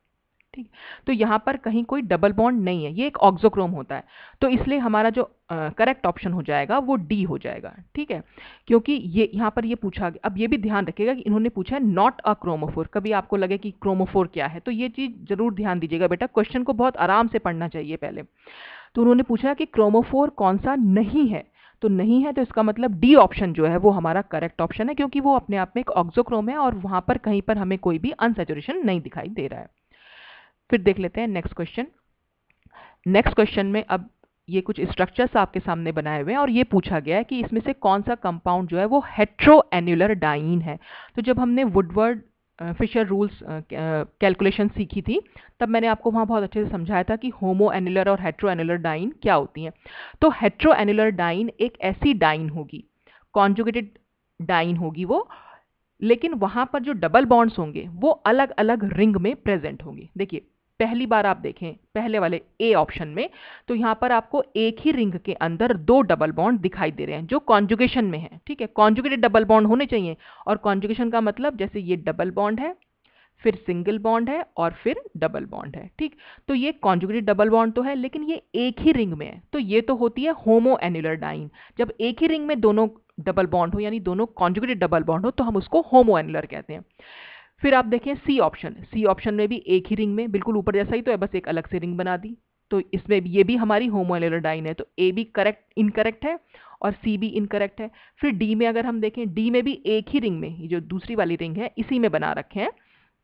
ठीक, तो यहाँ पर कहीं कोई डबल बॉन्ड नहीं है, ये एक ऑक्सोक्रोम होता है। तो इसलिए हमारा जो करेक्ट ऑप्शन हो जाएगा वो डी हो जाएगा। ठीक है, क्योंकि ये यहाँ पर ये पूछा गया। अब ये भी ध्यान रखिएगा कि इन्होंने पूछा है नॉट अ क्रोमोफोर। कभी आपको लगे कि क्रोमोफोर क्या है, तो ये चीज़ जरूर ध्यान दीजिएगा बेटा, क्वेश्चन को बहुत आराम से पढ़ना चाहिए पहले। तो उन्होंने पूछा कि क्रोमोफोर कौन सा नहीं है, तो नहीं है, तो इसका मतलब डी ऑप्शन जो है वो हमारा करेक्ट ऑप्शन है, क्योंकि वो अपने आप में एक ऑक्सोक्रोम है और वहाँ पर कहीं पर हमें कोई भी अनसैचुरेशन नहीं दिखाई दे रहा है। फिर देख लेते हैं नेक्स्ट क्वेश्चन। नेक्स्ट क्वेश्चन में अब ये कुछ स्ट्रक्चर्स आपके सामने बनाए हुए हैं, और ये पूछा गया है कि इसमें से कौन सा कंपाउंड जो है वो हेट्रोएन्युलर डाइन है। तो जब हमने वुडवर्ड फिशर रूल्स कैलकुलेशन सीखी थी, तब मैंने आपको वहाँ बहुत अच्छे से समझाया था कि होमोएन्युलर और हेट्रोएन्युलर डाइन क्या होती हैं। तो हेट्रोएन्युलर डाइन एक ऐसी डाइन होगी, कॉन्जुगेटेड डाइन होगी वो, लेकिन वहाँ पर जो डबल बॉन्ड्स होंगे वो अलग अलग रिंग में प्रेजेंट होंगे। देखिए, पहली बार आप देखें पहले वाले ए ऑप्शन में, तो यहाँ पर आपको एक ही रिंग के अंदर 2 डबल बॉन्ड दिखाई दे रहे हैं जो कॉन्जुगेशन में है। ठीक है, कॉन्जुगेटेड डबल बॉन्ड होने चाहिए, और कॉन्जुगेशन का मतलब जैसे ये डबल बॉन्ड है, फिर सिंगल बॉन्ड है, और फिर डबल बॉन्ड है। ठीक, तो ये कॉन्जुगेटेड डबल बॉन्ड तो है, लेकिन ये एक ही रिंग में है, तो ये तो होती है होमोएन्युलर डाइन। जब एक ही रिंग में दोनों डबल बॉन्ड हो, यानी दोनों कॉन्जुगेटेड डबल बॉन्ड हो, तो हम उसको होमोएन्युलर कहते हैं। फिर आप देखें सी ऑप्शन, सी ऑप्शन में भी एक ही रिंग में, बिल्कुल ऊपर जैसा ही तो है, बस एक अलग से रिंग बना दी, तो इसमें भी ये भी हमारी होमोएन्युलर डाइन है। तो ए भी करेक्ट इनकरेक्ट है और सी भी इनकरेक्ट है। फिर डी में अगर हम देखें, डी में भी एक ही रिंग में, ये जो दूसरी वाली रिंग है इसी में बना रखे हैं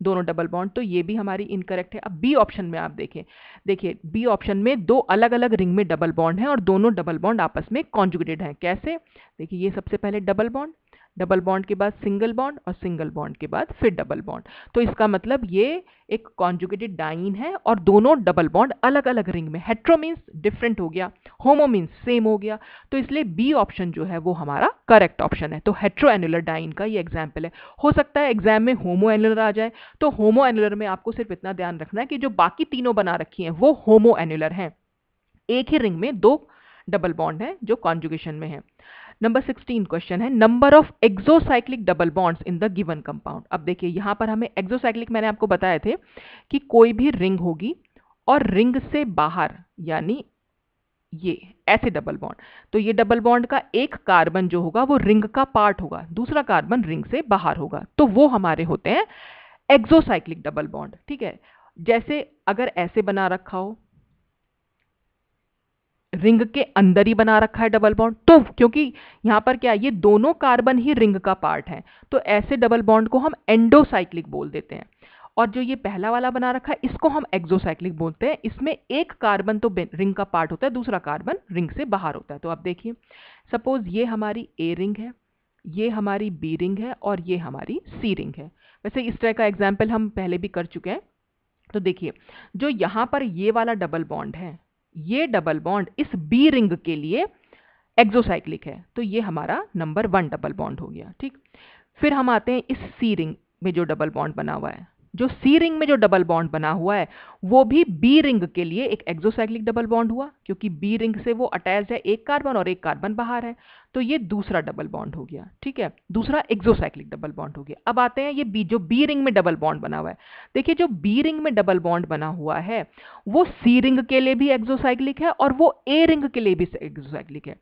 दोनों डबल बॉन्ड, तो ये भी हमारी इनकरेक्ट है। अब बी ऑप्शन में आप देखें, देखिए बी ऑप्शन में 2 अलग अलग रिंग में डबल बॉन्ड है और दोनों डबल बॉन्ड आपस में कॉन्जुगेटेड हैं। कैसे? देखिए, ये सबसे पहले डबल बॉन्ड, डबल बॉन्ड के बाद सिंगल बॉन्ड, और सिंगल बॉन्ड के बाद फिर डबल बॉन्ड। तो इसका मतलब ये एक कॉन्जुगेटेड डाइन है और दोनों डबल बॉन्ड अलग अलग रिंग में। हेट्रो मीन्स डिफरेंट हो गया, होमो मीन्स सेम हो गया, तो इसलिए बी ऑप्शन जो है वो हमारा करेक्ट ऑप्शन है। तो हेट्रोएन्युलर डाइन का ये एग्जाम्पल है। हो सकता है एग्जाम में होमोएन्युलर आ जाए, तो होमोएन्युलर में आपको सिर्फ इतना ध्यान रखना है कि जो बाकी तीनों बना रखी हैं वो होमोएन्युलर हैं, एक ही रिंग में 2 डबल बॉन्ड है जो कॉन्जुगेशन में है। नंबर 16 क्वेश्चन है number of exocyclic double bonds in the given compound. अब देखिए, यहां पर हमें एक्सोसाइक्लिक, मैंने आपको बताए थे कि कोई भी रिंग होगी और रिंग से बाहर, यानी ये ऐसे डबल बॉन्ड, तो ये डबल बॉन्ड का एक कार्बन जो होगा वो रिंग का पार्ट होगा, दूसरा कार्बन रिंग से बाहर होगा, तो वो हमारे होते हैं एक्सोसाइक्लिक डबल बॉन्ड। ठीक है, जैसे अगर ऐसे बना रखा हो, रिंग के अंदर ही बना रखा है डबल बॉन्ड, तो क्योंकि यहां पर क्या है, ये दोनों कार्बन ही रिंग का पार्ट है, तो ऐसे डबल बॉन्ड को हम एंडोसाइक्लिक बोल देते हैं। और जो ये पहला वाला बना रखा है इसको हम एक्सोसाइक्लिक बोलते हैं। इसमें एक कार्बन तो रिंग का पार्ट होता है, दूसरा कार्बन रिंग से बाहर होता है। तो आप देखिए, सपोज ये हमारी ए रिंग है, ये हमारी बी रिंग है, और ये हमारी सी रिंग है। वैसे इस तरह का एग्जाम्पल हम पहले भी कर चुके हैं, तो देखिए, जो यहाँ पर ये वाला डबल बॉन्ड है, ये डबल बॉन्ड इस बी रिंग के लिए एक्सोसाइक्लिक है, तो ये हमारा नंबर 1 डबल बॉन्ड हो गया। ठीक, फिर हम आते हैं इस सी रिंग में जो डबल बॉन्ड बना हुआ है। जो सी रिंग में जो डबल बॉन्ड बना हुआ है वो भी बी रिंग के लिए एक एक्सोसाइक्लिक डबल बॉन्ड हुआ, क्योंकि बी रिंग से वो अटैच्ड है, एक कार्बन और एक कार्बन बाहर है, तो ये दूसरा डबल बॉन्ड हो गया। ठीक है, दूसरा एक्सोसाइक्लिक डबल बॉन्ड हो गया। अब आते हैं ये बी, जो बी रिंग में डबल बॉन्ड बना हुआ है। देखिए, जो बी रिंग में डबल बॉन्ड बना हुआ है वो सी रिंग के लिए भी एक्सोसाइक्लिक है और वो ए रिंग के लिए भी एक्सोसाइक्लिक है।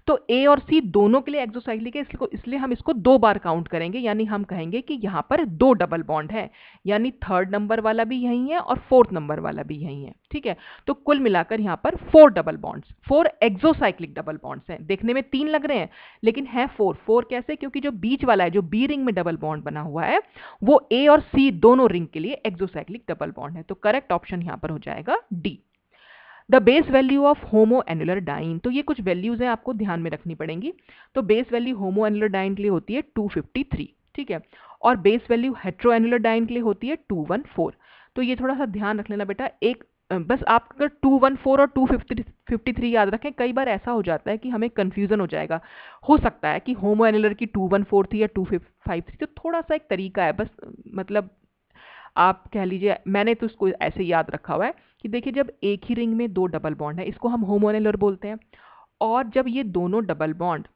तो ए और सी दोनों के लिए एक्सोसाइक्लिक है, इसलिए हम इसको 2 बार काउंट करेंगे, यानी हम कहेंगे कि यहाँ पर 2 डबल बॉन्ड है, यानी 3rd नंबर वाला भी यही है और 4th नंबर वाला भी यही है। ठीक है, तो कुल मिलाकर यहाँ पर 4 double bonds, 4 exocyclic double bonds हैं। देखने में 3 लग रहे हैं लेकिन है 4 कैसे? क्योंकि जो बीच वाला है, जो बी रिंग में डबल बॉन्ड बना हुआ है, वो ए और सी दोनों रिंग के लिए एक्सोसाइक्लिक डबल बॉन्ड है। तो करेक्ट ऑप्शन यहाँ पर हो जाएगा D. The base value of homo annular diene, तो ये कुछ वैल्यूज हैं आपको ध्यान में रखनी पड़ेंगी। तो base value homo annular diene के लिए होती है 253। ठीक है, और base value hetero annular diene के लिए होती है 214। तो ये थोड़ा सा ध्यान रख लेना बेटा, एक बस आप अगर 214 और 253 याद रखें, कई बार ऐसा हो जाता है कि हमें कंफ्यूजन हो जाएगा। हो सकता है कि होमो एनुलर की 214 थी या 253, तो थोड़ा सा एक तरीका है बस, मतलब आप कह लीजिए, मैंने तो इसको ऐसे याद रखा हुआ है कि देखिए, जब एक ही रिंग में 2 डबल बॉन्ड है, इसको हम होमो एनुलर बोलते हैं, और जब ये दोनों डबल बॉन्ड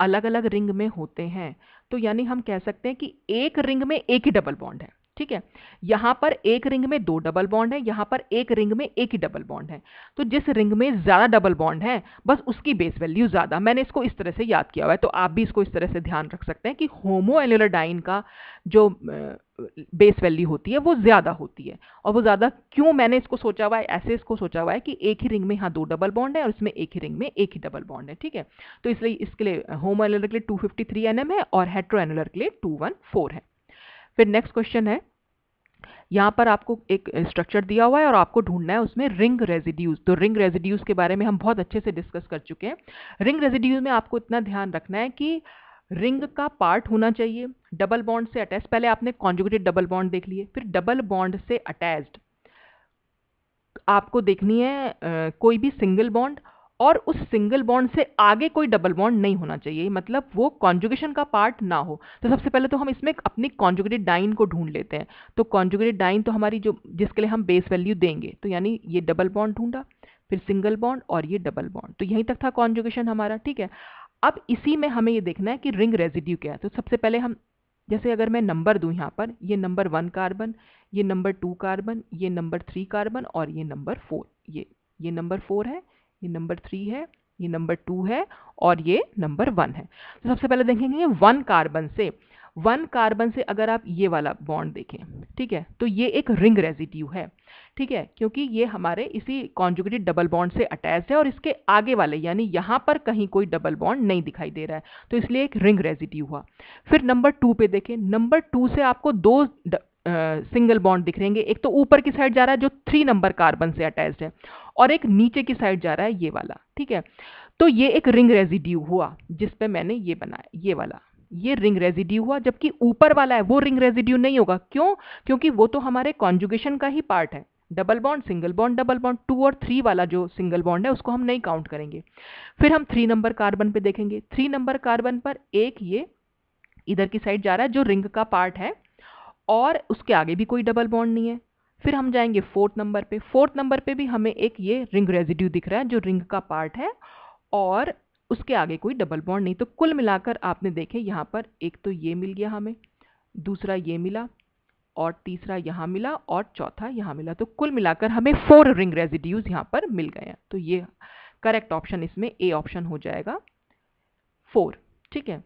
अलग अलग रिंग में होते हैं तो यानी हम कह सकते हैं कि एक रिंग में एक ही डबल बॉन्ड है। ठीक है, यहां पर एक रिंग में 2 डबल बॉन्ड है, यहां पर एक रिंग में एक ही डबल बॉन्ड है। तो जिस रिंग में ज्यादा डबल बॉन्ड है बस उसकी बेस वैल्यू ज्यादा, मैंने इसको इस तरह से याद किया हुआ है, तो आप भी इसको इस तरह से ध्यान रख सकते हैं कि होमो एनुलर डाइन का जो बेस वैल्यू होती है वो ज्यादा होती है। और वो ज्यादा क्यों, मैंने इसको सोचा हुआ है ऐसे, इसको सोचा हुआ है कि एक ही रिंग में यहाँ 2 डबल बॉन्ड है और इसमें एक ही रिंग में एक ही डबल बॉन्ड है। ठीक है, तो इसलिए इसके लिए होमो एनुलर के लिए 253 nm है और हेट्रो एनुलर के लिए 214 है। फिर नेक्स्ट क्वेश्चन है, यहाँ पर आपको एक स्ट्रक्चर दिया हुआ है और आपको ढूंढना है उसमें रिंग रेजिड्यूज। तो रिंग रेजिड्यूज के बारे में हम बहुत अच्छे से डिस्कस कर चुके हैं। रिंग रेजिड्यूज में आपको इतना ध्यान रखना है कि रिंग का पार्ट होना चाहिए डबल बॉन्ड से अटैच। पहले आपने कॉन्जुगेटेड डबल बॉन्ड देख लिए, फिर डबल बॉन्ड से अटैच्ड आपको देखनी है कोई भी सिंगल बॉन्ड, और उस सिंगल बॉन्ड से आगे कोई डबल बॉन्ड नहीं होना चाहिए, मतलब वो कॉन्जुगेशन का पार्ट ना हो। तो सबसे पहले तो हम इसमें अपनी कॉन्जुगेटेड डाइन को ढूंढ लेते हैं। तो कॉन्जुगेटेड डाइन तो हमारी जो जिसके लिए हम बेस वैल्यू देंगे, तो यानी ये डबल बॉन्ड ढूंढा, फिर सिंगल बॉन्ड और ये डबल बॉन्ड, तो यहीं तक था कॉन्जुगेशन हमारा। ठीक है, अब इसी में हमें ये देखना है कि रिंग रेजिड्यू क्या है। तो सबसे पहले हम, जैसे अगर मैं नंबर दूं यहाँ पर, ये नंबर 1 कार्बन, ये नंबर 2 कार्बन, ये नंबर 3 कार्बन और ये नंबर 4, ये नंबर 4 है, ये नंबर 3 है, ये नंबर 2 है और ये नंबर 1 है। तो सबसे पहले देखेंगे 1 कार्बन से अगर आप ये वाला बॉन्ड देखें, ठीक है, तो ये एक रिंग रेजिड्यू है। ठीक है, क्योंकि ये हमारे इसी कॉन्जुगेटेड डबल बॉन्ड से अटैच है और इसके आगे वाले यानी यहां पर कहीं कोई डबल बॉन्ड नहीं दिखाई दे रहा है, तो इसलिए एक रिंग रेजिड्यू हुआ। फिर नंबर 2 पे देखें, नंबर 2 से आपको 2 सिंगल बॉन्ड दिख रहेंगे। एक तो ऊपर की साइड जा रहा है जो 3 नंबर कार्बन से अटैच्ड है, और एक नीचे की साइड जा रहा है ये वाला। ठीक है, तो ये एक रिंग रेजिड्यू हुआ जिस पे मैंने ये बनाया, ये वाला, ये रिंग रेजिड्यू हुआ। जबकि ऊपर वाला है वो रिंग रेजिड्यू नहीं होगा। क्यों? क्योंकि वो तो हमारे कॉन्जुगेशन का ही पार्ट है। Double bond, single bond, double bond, 2 और 3 वाला जो सिंगल बॉन्ड है उसको हम नहीं काउंट करेंगे। फिर हम 3 नंबर कार्बन पे देखेंगे। 3 नंबर कार्बन पर एक ये इधर की साइड जा रहा है जो रिंग का पार्ट है, और उसके आगे भी कोई डबल बॉन्ड नहीं है। फिर हम जाएंगे 4th नंबर पे। 4th नंबर पे भी हमें एक ये रिंग रेजिड्यू दिख रहा है जो रिंग का पार्ट है, और उसके आगे कोई डबल बॉन्ड नहीं। तो कुल मिलाकर आपने देखे यहाँ पर एक तो ये मिल गया हमें, दूसरा ये मिला, और तीसरा यहाँ मिला, और चौथा यहाँ मिला। तो कुल मिलाकर हमें 4 रिंग रेजिड्यूज यहाँ पर मिल गए हैं। तो ये करेक्ट ऑप्शन इसमें ए ऑप्शन हो जाएगा 4। ठीक है,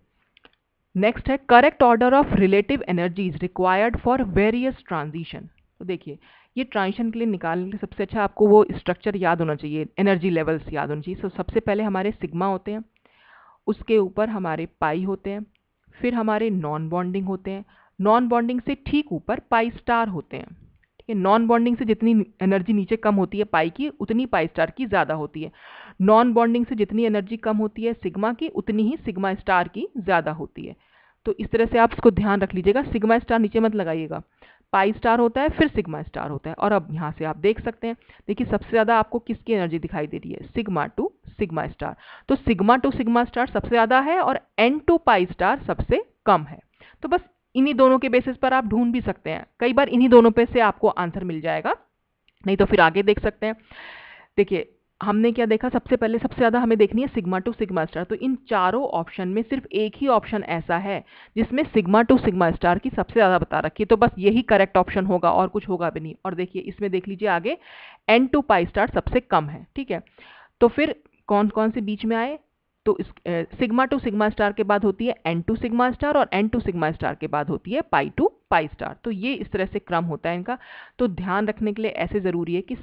नेक्स्ट है correct order of relative energies required for various transition. तो देखिए, ये ट्रांजिशन के लिए निकालने के लिए सबसे अच्छा आपको वो स्ट्रक्चर याद होना चाहिए, एनर्जी लेवल्स याद होना चाहिए। तो सबसे पहले हमारे सिग्मा होते हैं, उसके ऊपर हमारे पाई होते हैं, फिर हमारे नॉन बॉन्डिंग होते हैं, नॉन बॉन्डिंग से ठीक ऊपर पाई स्टार होते हैं। ठीक है, नॉन बॉन्डिंग से जितनी एनर्जी नीचे कम होती है पाई की, उतनी पाई स्टार की ज़्यादा होती है। नॉन बॉन्डिंग से जितनी एनर्जी कम होती है सिग्मा की, उतनी ही सिग्मा स्टार की ज़्यादा होती है। तो इस तरह से आप इसको ध्यान रख लीजिएगा, सिग्मा स्टार नीचे मत लगाइएगा, पाई स्टार होता है, फिर सिग्मा स्टार होता है। और अब यहाँ से आप देख सकते हैं, देखिए सबसे ज़्यादा आपको किसकी एनर्जी दिखाई दे रही है, सिग्मा टू सिग्मा स्टार। तो सिग्मा टू सिग्मा स्टार सबसे ज़्यादा है और एन टू पाई स्टार सबसे कम है। तो बस इन्हीं दोनों के बेसिस पर आप ढूंढ भी सकते हैं, कई बार इन्हीं दोनों पे से आपको आंसर मिल जाएगा, नहीं तो फिर आगे देख सकते हैं। देखिए हमने क्या देखा, सबसे पहले सबसे ज़्यादा हमें देखनी है सिग्मा टू सिग्मा स्टार। तो इन चारों ऑप्शन में सिर्फ एक ही ऑप्शन ऐसा है जिसमें सिग्मा टू सिग्मा स्टार की सबसे ज़्यादा बता रखी है, तो बस यही करेक्ट ऑप्शन होगा और कुछ होगा भी नहीं। और देखिए इसमें देख लीजिए आगे एन टू पाई स्टार सबसे कम है, ठीक है। तो फिर कौन कौन से बीच में आए, तो इस सिग्मा टू सिग्मा स्टार के बाद होती है एन टू सिग्मा स्टार और एन टू सिग्मा स्टार के बाद होती है पाई टू पाई स्टार। तो ये इस तरह से क्रम होता है इनका। तो ध्यान रखने के लिए ऐसे ज़रूरी है कि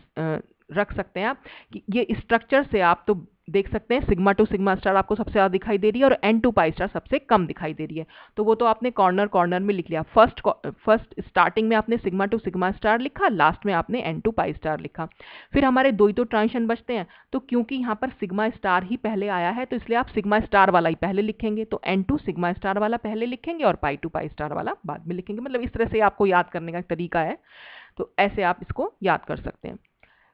रख सकते हैं आप कि ये स्ट्रक्चर से आप तो देख सकते हैं सिग्मा टू सिग्मा स्टार आपको सबसे ज़्यादा दिखाई दे रही है और एन टू पाई स्टार सबसे कम दिखाई दे रही है। तो वो तो आपने कॉर्नर कॉर्नर में लिख लिया, फर्स्ट स्टार्टिंग में आपने सिग्मा टू सिग्मा स्टार लिखा, लास्ट में आपने एन टू पाई स्टार लिखा। फिर हमारे दो ही तो ट्रांजिशन बचते हैं, तो क्योंकि यहाँ पर सिग्मा स्टार ही पहले आया है तो इसलिए आप सिग्मा स्टार वाला ही पहले लिखेंगे, तो एन टू सिग्मा स्टार वाला पहले लिखेंगे और पाई टू पाई स्टार वाला बाद में लिखेंगे। मतलब इस तरह से आपको याद करने का तरीका है, तो ऐसे आप इसको याद कर सकते हैं।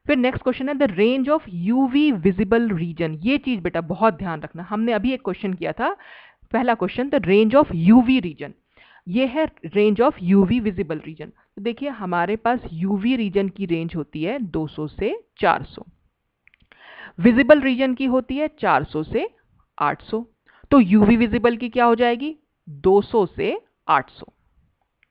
फिर नेक्स्ट क्वेश्चन है the range of UV visible reason. ये चीज बेटा बहुत ध्यान रखना, हमने अभी एक क्वेश्चन किया था, पहला question the range of UV region, ये है range of UV visible region. तो देखिए हमारे पास यूवी रीजन की रेंज होती है 200 से 400, विजिबल रीजन की होती है 400 से 800। तो यूवी विजिबल की क्या हो जाएगी, 200 से 800,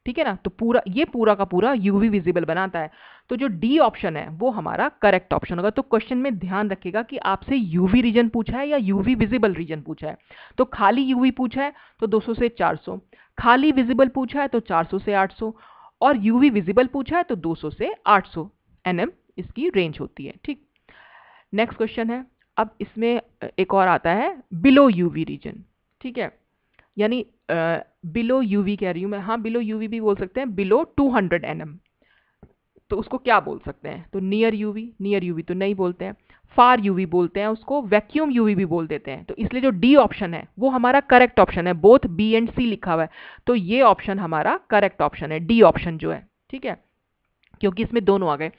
ठीक है ना। तो पूरा का पूरा यूवी विजिबल बनाता है। तो जो डी ऑप्शन है वो हमारा करेक्ट ऑप्शन होगा। तो क्वेश्चन में ध्यान रखिएगा कि आपसे यूवी रीजन पूछा है या यूवी विजिबल रीजन पूछा है। तो खाली यूवी पूछा है तो 200 से 400, खाली विजिबल पूछा है तो 400 से 800, और यूवी विजिबल पूछा है तो 200 से 800 एनएम इसकी रेंज होती है, ठीक। नेक्स्ट क्वेश्चन है, अब इसमें एक और आता है बिलो यूवी रीजन, ठीक है, यानी बिलो यूवी कह रही हूं मैं, हाँ बिलो यूवी भी बोल सकते हैं, बिलो 200 एनएम। तो उसको क्या बोल सकते हैं, तो नियर यूवी तो नहीं बोलते हैं, फार यूवी बोलते हैं उसको, वैक्यूम यूवी भी बोल देते हैं। तो इसलिए जो डी ऑप्शन है वो हमारा करेक्ट ऑप्शन है, बोथ बी एंड सी लिखा हुआ है, तो ये ऑप्शन हमारा करेक्ट ऑप्शन है, डी ऑप्शन जो है, ठीक है, क्योंकि इसमें दोनों आ गए।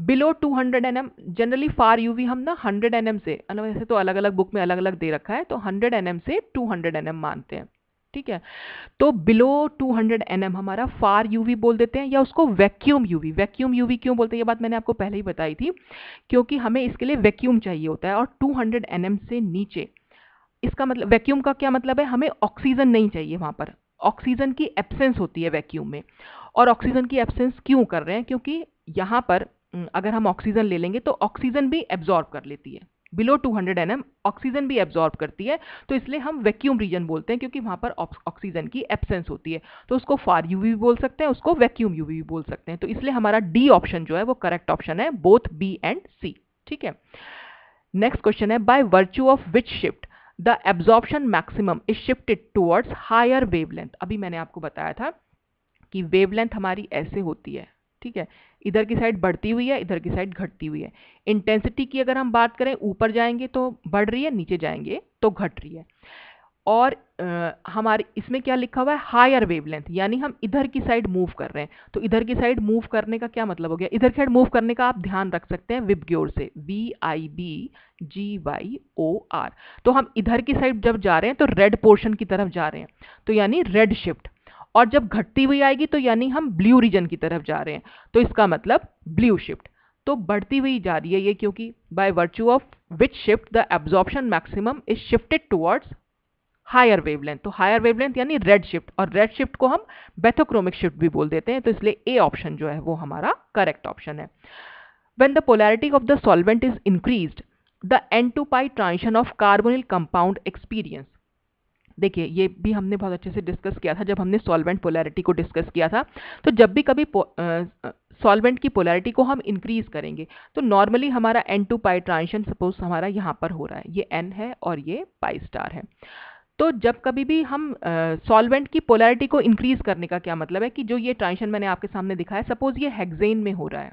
बिलो 200 एनएम, जनरली फार यूवी हम ना 100 एनएम से, वैसे तो अलग अलग बुक में अलग अलग दे रखा है, तो 100 एनएम से 200 एनएम मानते हैं, ठीक है। तो बिलो 200 एनएम हमारा फार यूवी बोल देते हैं, या उसको वैक्यूम यूवी क्यों बोलते हैं, ये बात मैंने आपको पहले ही बताई थी, क्योंकि हमें इसके लिए वैक्यूम चाहिए होता है, और 200 एनएम से नीचे, इसका मतलब वैक्यूम का क्या मतलब है, हमें ऑक्सीजन नहीं चाहिए, वहां पर ऑक्सीजन की एब्सेंस होती है वैक्यूम में। और ऑक्सीजन की एब्सेंस क्यों कर रहे हैं, क्योंकि यहाँ पर अगर हम ऑक्सीजन ले लेंगे तो ऑक्सीजन भी एब्जॉर्ब कर लेती है, बिलो 200 एनएम ऑक्सीजन भी एब्जॉर्ब करती है, तो इसलिए हम वैक्यूम रीजन बोलते हैं, क्योंकि वहां पर ऑक्सीजन की एब्सेंस होती है। तो उसको फार यूवी भी बोल सकते हैं, उसको वैक्यूम यूवी भी बोल सकते हैं। तो इसलिए हमारा डी ऑप्शन जो है वो करेक्ट ऑप्शन है, बोथ बी एंड सी, ठीक है। नेक्स्ट क्वेश्चन है by virtue of which shift the absorption maximum is shifted towards higher wavelength. अभी मैंने आपको बताया था कि वेवलेंथ हमारी ऐसे होती है, ठीक है, इधर की साइड बढ़ती हुई है, इधर की साइड घटती हुई है। इंटेंसिटी की अगर हम बात करें, ऊपर जाएंगे तो बढ़ रही है, नीचे जाएंगे तो घट रही है। और हमारे इसमें क्या लिखा हुआ है, हायर वेवलेंथ, यानी हम इधर की साइड मूव कर रहे हैं। तो इधर की साइड मूव करने का क्या मतलब हो गया, इधर की साइड मूव करने का आप ध्यान रख सकते हैं विबग्योर से, VIBGYOR। तो हम इधर की साइड जब जा रहे हैं तो रेड पोर्शन की तरफ जा रहे हैं, तो यानी रेड शिफ्ट। और जब घटती हुई आएगी तो यानी हम ब्लू रीजन की तरफ जा रहे हैं, तो इसका मतलब ब्लू शिफ्ट। तो बढ़ती हुई जा रही है ये, क्योंकि by virtue of which shift the absorption maximum is shifted towards higher wavelength. तो हायर वेवलेंथ यानी रेड शिफ्ट, और रेड शिफ्ट को हम बेथोक्रोमिक शिफ्ट भी बोल देते हैं, तो इसलिए ए ऑप्शन जो है वो हमारा करेक्ट ऑप्शन है। When the polarity of the solvent is increased the N2 pi transition of carbonyl compound experience. देखिए ये भी हमने बहुत अच्छे से डिस्कस किया था जब हमने सॉल्वेंट पोलैरिटी को डिस्कस किया था। तो जब भी कभी सॉल्वेंट की पोलैरिटी को हम इंक्रीज करेंगे तो नॉर्मली हमारा N2 पाई ट्रांजिशन सपोज हमारा यहाँ पर हो रहा है, ये N है और ये पाई स्टार है। तो जब कभी भी हम सॉल्वेंट की पोलैरिटी को इंक्रीज करने का क्या मतलब है कि जो ये ट्रांजिशन मैंने आपके सामने दिखाया, सपोज ये हेक्सेन में हो रहा है,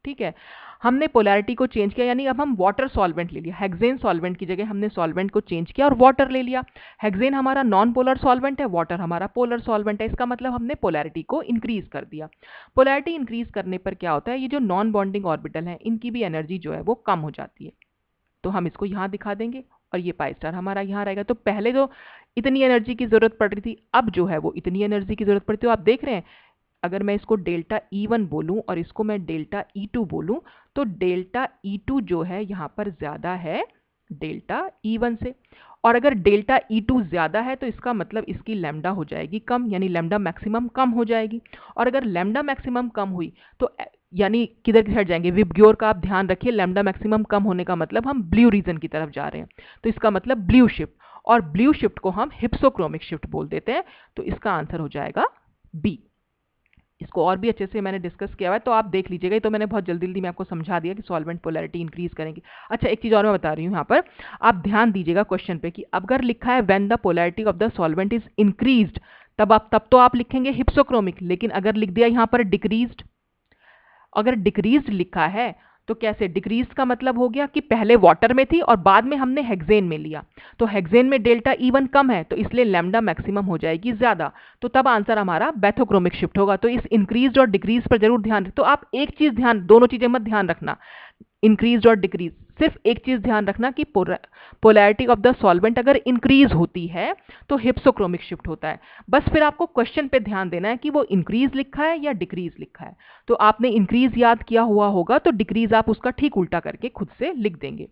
ठीक है। हमने पोलैरिटी को चेंज किया, यानी अब हम वाटर सॉल्वेंट ले लिया, हेक्सेन सॉल्वेंट की जगह हमने सॉल्वेंट को चेंज किया और वाटर ले लिया। हेक्सेन हमारा नॉन पोलर सॉल्वेंट है, वाटर हमारा पोलर सॉल्वेंट है, इसका मतलब हमने पोलैरिटी को इंक्रीज कर दिया। पोलैरिटी इंक्रीज करने पर क्या होता है, ये जो नॉन बॉन्डिंग ऑर्बिटल है इनकी भी एनर्जी जो है वो कम हो जाती है। तो हम इसको यहाँ दिखा देंगे और ये पाई स्टार हमारा यहाँ रहेगा। तो पहले जो इतनी एनर्जी की जरूरत पड़ रही थी, अब जो है वो इतनी एनर्जी की जरूरत पड़ती है। तो आप देख रहे हैं, अगर मैं इसको डेल्टा E1 बोलूं और इसको मैं डेल्टा E2 बोलूं, तो डेल्टा E2 जो है यहाँ पर ज्यादा है डेल्टा E1 से। और अगर डेल्टा E2 ज्यादा है तो इसका मतलब इसकी लैम्डा हो जाएगी कम, यानी लैम्डा मैक्सिमम कम हो जाएगी। और अगर लैम्डा मैक्सिमम कम हुई तो यानी किधर की साइड जाएंगे, विबग्योर का आप ध्यान रखिए, लैम्डा मैक्सिमम कम होने का मतलब हम ब्लू रीजन की तरफ जा रहे हैं, तो इसका मतलब ब्लू शिफ्ट, और ब्लू शिफ्ट को हम हिप्सोक्रोमिक शिफ्ट बोल देते हैं। तो इसका आंसर हो जाएगा बी। इसको और भी अच्छे से मैंने डिस्कस किया हुआ है, तो आप देख लीजिएगा। तो मैंने बहुत जल्दी जल्दी में आपको समझा दिया कि सॉल्वेंट पोलैरिटी इंक्रीज करेंगे। अच्छा, एक चीज और मैं बता रही हूँ यहाँ पर, आप ध्यान दीजिएगा क्वेश्चन पे कि अगर लिखा है when the polarity of the solvent is increased, तब तो आप लिखेंगे हिप्सोक्रोमिक। लेकिन अगर लिख दिया यहाँ पर डिक्रीज्ड, अगर डिक्रीज्ड लिखा है तो कैसे, डिक्रीज का मतलब हो गया कि पहले वाटर में थी और बाद में हमने हेक्सेन में लिया, तो हेक्सेन में डेल्टा E1 कम है तो इसलिए लैम्डा मैक्सिमम हो जाएगी ज्यादा, तो तब आंसर हमारा बैथोक्रोमिक शिफ्ट होगा। तो इस इंक्रीज और डिक्रीज पर जरूर ध्यान, तो आप एक चीज ध्यान, दोनों चीजें मत ध्यान रखना, इंक्रीज और डिक्रीज, सिर्फ एक चीज ध्यान रखना कि पोलैरिटी ऑफ द सॉल्वेंट अगर इंक्रीज होती है तो हिप्सोक्रोमिक शिफ्ट होता है। बस फिर आपको क्वेश्चन पे ध्यान देना है कि वो इंक्रीज लिखा है या डिक्रीज लिखा है। तो आपने इंक्रीज याद किया हुआ होगा तो डिक्रीज आप उसका ठीक उल्टा करके खुद से लिख देंगे।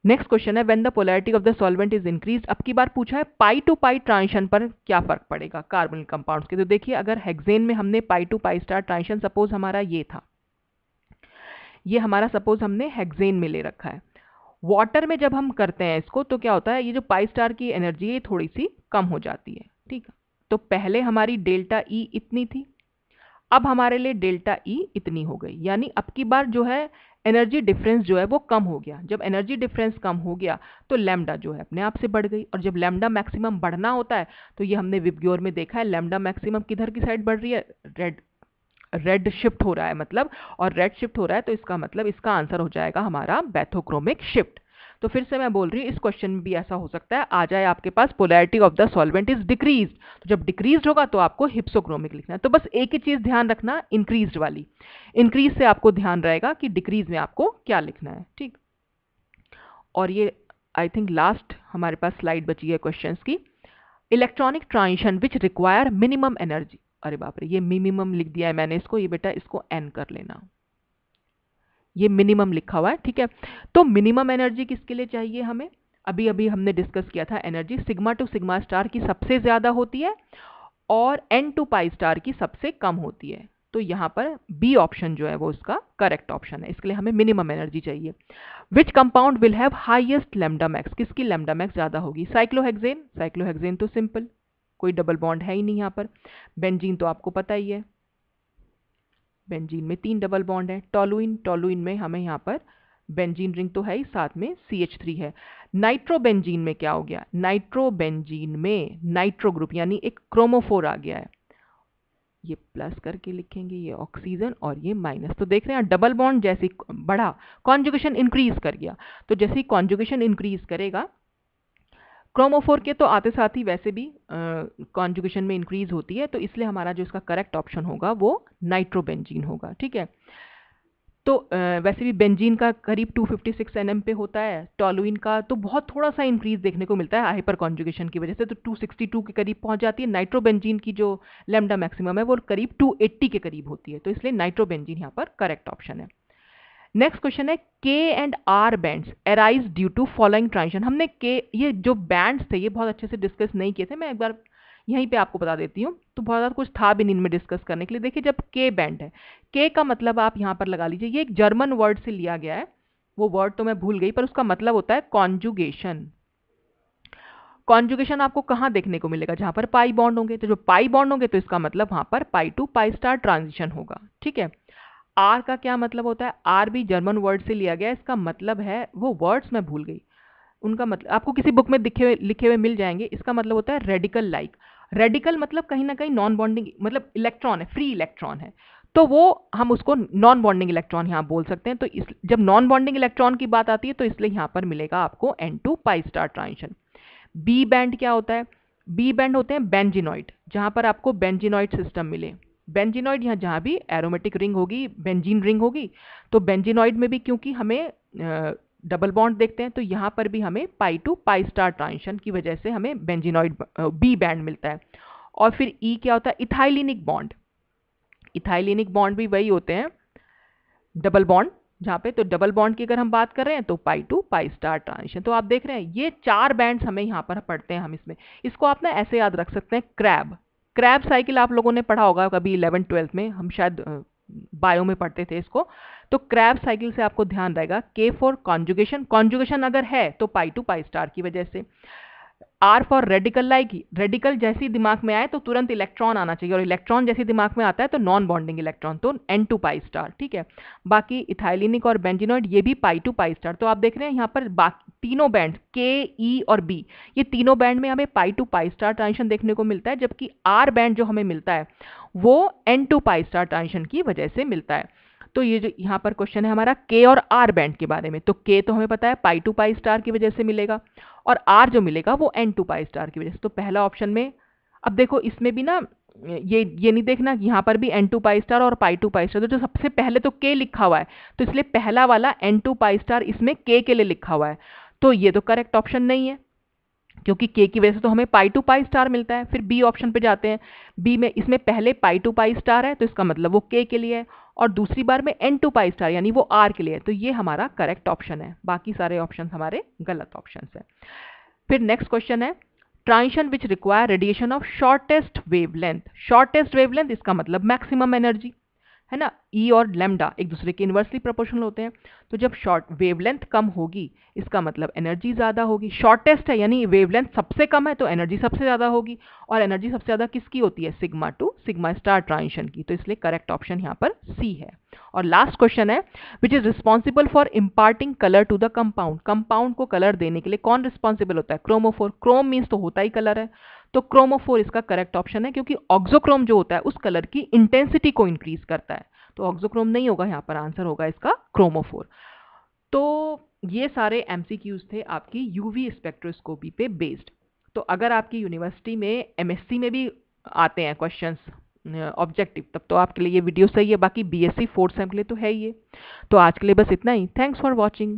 नेक्स्ट क्वेश्चन है when the polarity of the solvent is increase. अब की बार पूछा है पाई टू पाई ट्रांजिशन पर क्या फर्क पड़ेगा कार्बन कंपाउंड्स के। तो देखिए, अगर हेक्सेन में हमने pi to pi star transition, suppose हमारा ये था, ये हमारा सपोज हमने हेक्सेन में ले रखा है, वाटर में जब हम करते हैं इसको तो क्या होता है, ये जो पाई स्टार की एनर्जी है ये थोड़ी सी कम हो जाती है। ठीक है, तो पहले हमारी डेल्टा E इतनी थी, अब हमारे लिए डेल्टा E इतनी हो गई, यानी अब की बार जो है एनर्जी डिफरेंस जो है वो कम हो गया। जब एनर्जी डिफरेंस कम हो गया तो लैम्डा जो है अपने आप से बढ़ गई, और जब लैम्डा मैक्सिमम बढ़ना होता है तो ये हमने विबग्योर में देखा है, लैम्डा मैक्सिमम किधर की साइड बढ़ रही है, रेड शिफ्ट हो रहा है मतलब, और रेड शिफ्ट हो रहा है तो इसका मतलब इसका आंसर हो जाएगा हमारा बैथोक्रोमिक शिफ्ट। तो फिर से मैं बोल रही हूँ, इस क्वेश्चन में भी ऐसा हो सकता है आ जाए आपके पास polarity of the solvent is decreased, तो जब डिक्रीज्ड होगा तो आपको हिप्सोक्रोमिक लिखना है। तो बस एक ही चीज ध्यान रखना, इंक्रीज्ड वाली, इंक्रीज से आपको ध्यान रहेगा कि डिक्रीज में आपको क्या लिखना है। ठीक, और ये आई थिंक लास्ट हमारे पास स्लाइड बची है क्वेश्चंस की। Electronic transition which require minimum energy, अरे बाप रे, ये मिनिमम लिख दिया है मैंने इसको, ये बेटा इसको एन कर लेना, ये मिनिमम लिखा हुआ है। ठीक है, तो मिनिमम एनर्जी किसके लिए चाहिए हमें, अभी अभी हमने डिस्कस किया था, energy sigma two sigma star की सबसे ज्यादा होती है और एन टू पाई स्टार की सबसे कम होती है। तो यहाँ पर बी ऑप्शन जो है वो इसका करेक्ट ऑप्शन है, इसके लिए हमें मिनिमम एनर्जी चाहिए। Which compound will have highest lambda max, किसकी लैम्डा मैक्स ज्यादा होगी, साइक्लोहेक्सेन, साइक्लोहेक्सेन तो सिंपल, कोई डबल बॉन्ड है ही नहीं यहाँ पर। बेंजीन तो आपको पता ही है, बेंजीन में 3 डबल बॉन्ड है। टोलुइन, टोलुइन में हमें यहाँ पर बेंजीन रिंग तो है ही, साथ में CH3 है। नाइट्रोबेंजीन में क्या हो गया, नाइट्रोबेंजीन में नाइट्रो ग्रुप यानी एक क्रोमोफोर आ गया है, ये प्लस करके लिखेंगे, ये ऑक्सीजन और ये माइनस। तो देख रहे हैं डबल बॉन्ड जैसे बढ़ा, कॉन्जुगेशन इंक्रीज कर गया, तो जैसे ही कॉन्जुगेशन इंक्रीज करेगा, क्रोमोफोर के तो आते साथ ही वैसे भी कॉन्जुगेशन में इंक्रीज होती है, तो इसलिए हमारा जो इसका करेक्ट ऑप्शन होगा वो नाइट्रोबेंजीन होगा। ठीक है, तो वैसे भी बेंजीन का करीब 256 nm पे होता है, टोलुइन का तो बहुत थोड़ा सा इंक्रीज देखने को मिलता है हाइपर कॉन्जुगेशन की वजह से, तो 262 के करीब पहुंच जाती है। नाइट्रोबेंजीन की जो लैम्डा मैक्सिमम है वो करीब 280 के करीब होती है, तो इसलिए नाइट्रोबेंजीन यहाँ पर करेक्ट ऑप्शन है। नेक्स्ट क्वेश्चन है K and R bands arise due to following transition. हमने के, ये जो बैंड्स थे ये बहुत अच्छे से डिस्कस नहीं किए थे, मैं एक बार यहीं पे आपको बता देती हूँ, तो बहुत ज़्यादा कुछ था भी नहीं इनमें डिस्कस करने के लिए। देखिए, जब के बैंड है, के का मतलब आप यहाँ पर लगा लीजिए, ये एक जर्मन वर्ड से लिया गया है, वो वर्ड तो मैं भूल गई, पर उसका मतलब होता है कॉन्जुगेशन। कॉन्जुगेशन आपको कहाँ देखने को मिलेगा, जहाँ पर पाई बॉन्ड होंगे, तो जो पाई बॉन्ड होंगे तो इसका मतलब वहाँ पर पाई टू पाई स्टार ट्रांजिशन होगा। ठीक है, आर का क्या मतलब होता है, आर भी जर्मन वर्ड से लिया गया है, इसका मतलब है, वो वर्ड्स मैं भूल गई, उनका मतलब आपको किसी बुक में लिखे हुए मिल जाएंगे। इसका मतलब होता है रेडिकल लाइक, रेडिकल मतलब कहीं ना कहीं नॉन बॉन्डिंग, मतलब इलेक्ट्रॉन है, फ्री इलेक्ट्रॉन है, तो वो हम उसको नॉन बॉन्डिंग इलेक्ट्रॉन यहाँ बोल सकते हैं। तो जब नॉन बॉन्डिंग इलेक्ट्रॉन की बात आती है तो इसलिए यहाँ पर मिलेगा आपको N2 pi star transition. B band क्या होता है? बी बैंड होते हैं बेंजीनॉइड, जहां पर आपको बेंजीनॉइड सिस्टम मिले। बेंजीनॉइड यहाँ जहां भी एरोमेटिक रिंग होगी, बेंजीन रिंग होगी, तो बेंजीनॉइड में भी क्योंकि हमें डबल बॉन्ड देखते हैं तो यहाँ पर भी हमें पाई टू पाई स्टार ट्रांजिशन की वजह से हमें बेंजीनॉइड बी बैंड मिलता है। और फिर ई क्या होता है? इथाइलिनिक बॉन्ड। इथाइलिनिक बॉन्ड भी वही होते हैं डबल बॉन्ड जहाँ पे, तो डबल बॉन्ड की अगर हम बात कर रहे हैं तो पाई टू पाई स्टार ट्रांजिशन। तो आप देख रहे हैं ये 4 बैंड्स हमें यहाँ पर पढ़ते हैं हम इसमें। इसको आप ना ऐसे याद रख सकते हैं, क्रैब साइकिल आप लोगों ने पढ़ा होगा कभी 11th-12th में, हम शायद बायो में पढ़ते थे इसको। तो क्रैब साइकिल से आपको ध्यान रहेगा K फॉर कॉन्जुगेशन, कॉन्जुगेशन अगर है तो पाई टू पाई स्टार की वजह से। R for radical, like radical जैसी दिमाग में आए तो तुरंत इलेक्ट्रॉन आना चाहिए, और इलेक्ट्रॉन जैसी दिमाग में आता है तो नॉन बॉन्डिंग इलेक्ट्रॉन, तो N2 पाई स्टार। ठीक है, बाकी इथाइलिनिक और बेंजीनॉइड ये भी पाई टू पाई स्टार। तो आप देख रहे हैं यहाँ पर बाकी तीनों बैंड K, E और B, ये तीनों बैंड में हमें पाई टू पाई स्टार ट्रांजिशन देखने को मिलता है, जबकि आर बैंड जो हमें मिलता है वो N2 पाई स्टार ट्रांजिशन की वजह से मिलता है। तो ये जो यहाँ पर क्वेश्चन है हमारा K और R बैंड के बारे में, तो K तो हमें पता है पाई टू पाई स्टार की वजह से मिलेगा, और R जो मिलेगा वो N2 पाई स्टार की वजह से। तो पहला ऑप्शन में, अब देखो इसमें भी ना ये नहीं देखना, यहाँ पर भी N2 पाई स्टार और पाई टू पाई स्टार, तो जो सबसे पहले तो K लिखा हुआ है, तो इसलिए पहला वाला N2 पाई स्टार इसमें K के लिए लिखा हुआ है, तो ये तो करेक्ट ऑप्शन नहीं है, क्योंकि K की वजह से तो हमें पाई टू पाई स्टार मिलता है। फिर बी ऑप्शन पे जाते हैं, बी में इसमें पहले पाई टू पाई स्टार है तो इसका मतलब वो K के लिए है, और दूसरी बार में N2 पाई स्टार यानी वो R के लिए है, तो ये हमारा करेक्ट ऑप्शन है। बाकी सारे ऑप्शन हमारे गलत ऑप्शन है। फिर नेक्स्ट क्वेश्चन है, transition which require radiation of shortest wavelength. Shortest wavelength इसका मतलब मैक्सिमम एनर्जी है ना, ई और लैम्डा एक दूसरे के इन्वर्सली प्रोपोर्शनल होते हैं, तो जब शॉर्ट वेवलेंथ कम होगी इसका मतलब एनर्जी ज़्यादा होगी। शॉर्टेस्ट है यानी वेवलेंथ सबसे कम है तो एनर्जी सबसे ज़्यादा होगी, और एनर्जी सबसे ज़्यादा किसकी होती है? Sigma two sigma star transition की, तो इसलिए करेक्ट ऑप्शन यहाँ पर सी है। और लास्ट क्वेश्चन है, which is responsible for imparting colour to the compound. Compound को कलर देने के लिए कौन रिस्पॉन्सिबल होता है? क्रोमोफोर। क्रोम मीन्स तो होता ही कलर है, तो क्रोमोफोर इसका करेक्ट ऑप्शन है, क्योंकि ऑक्सोक्रोम जो होता है उस कलर की इंटेंसिटी को इंक्रीज करता है, तो ऑक्सोक्रोम नहीं होगा यहाँ पर, आंसर होगा इसका क्रोमोफोर। तो ये सारे एमसीक्यूज थे आपकी यूवी स्पेक्ट्रोस्कोपी पे बेस्ड। तो अगर आपकी यूनिवर्सिटी में एमएससी में भी आते हैं क्वेश्चंस ऑब्जेक्टिव, तब तो आपके लिए ये वीडियो सही है, बाकी बीएससी 4th सेम के लिए तो है ही ये। तो आज के लिए बस इतना ही। Thanks for watching.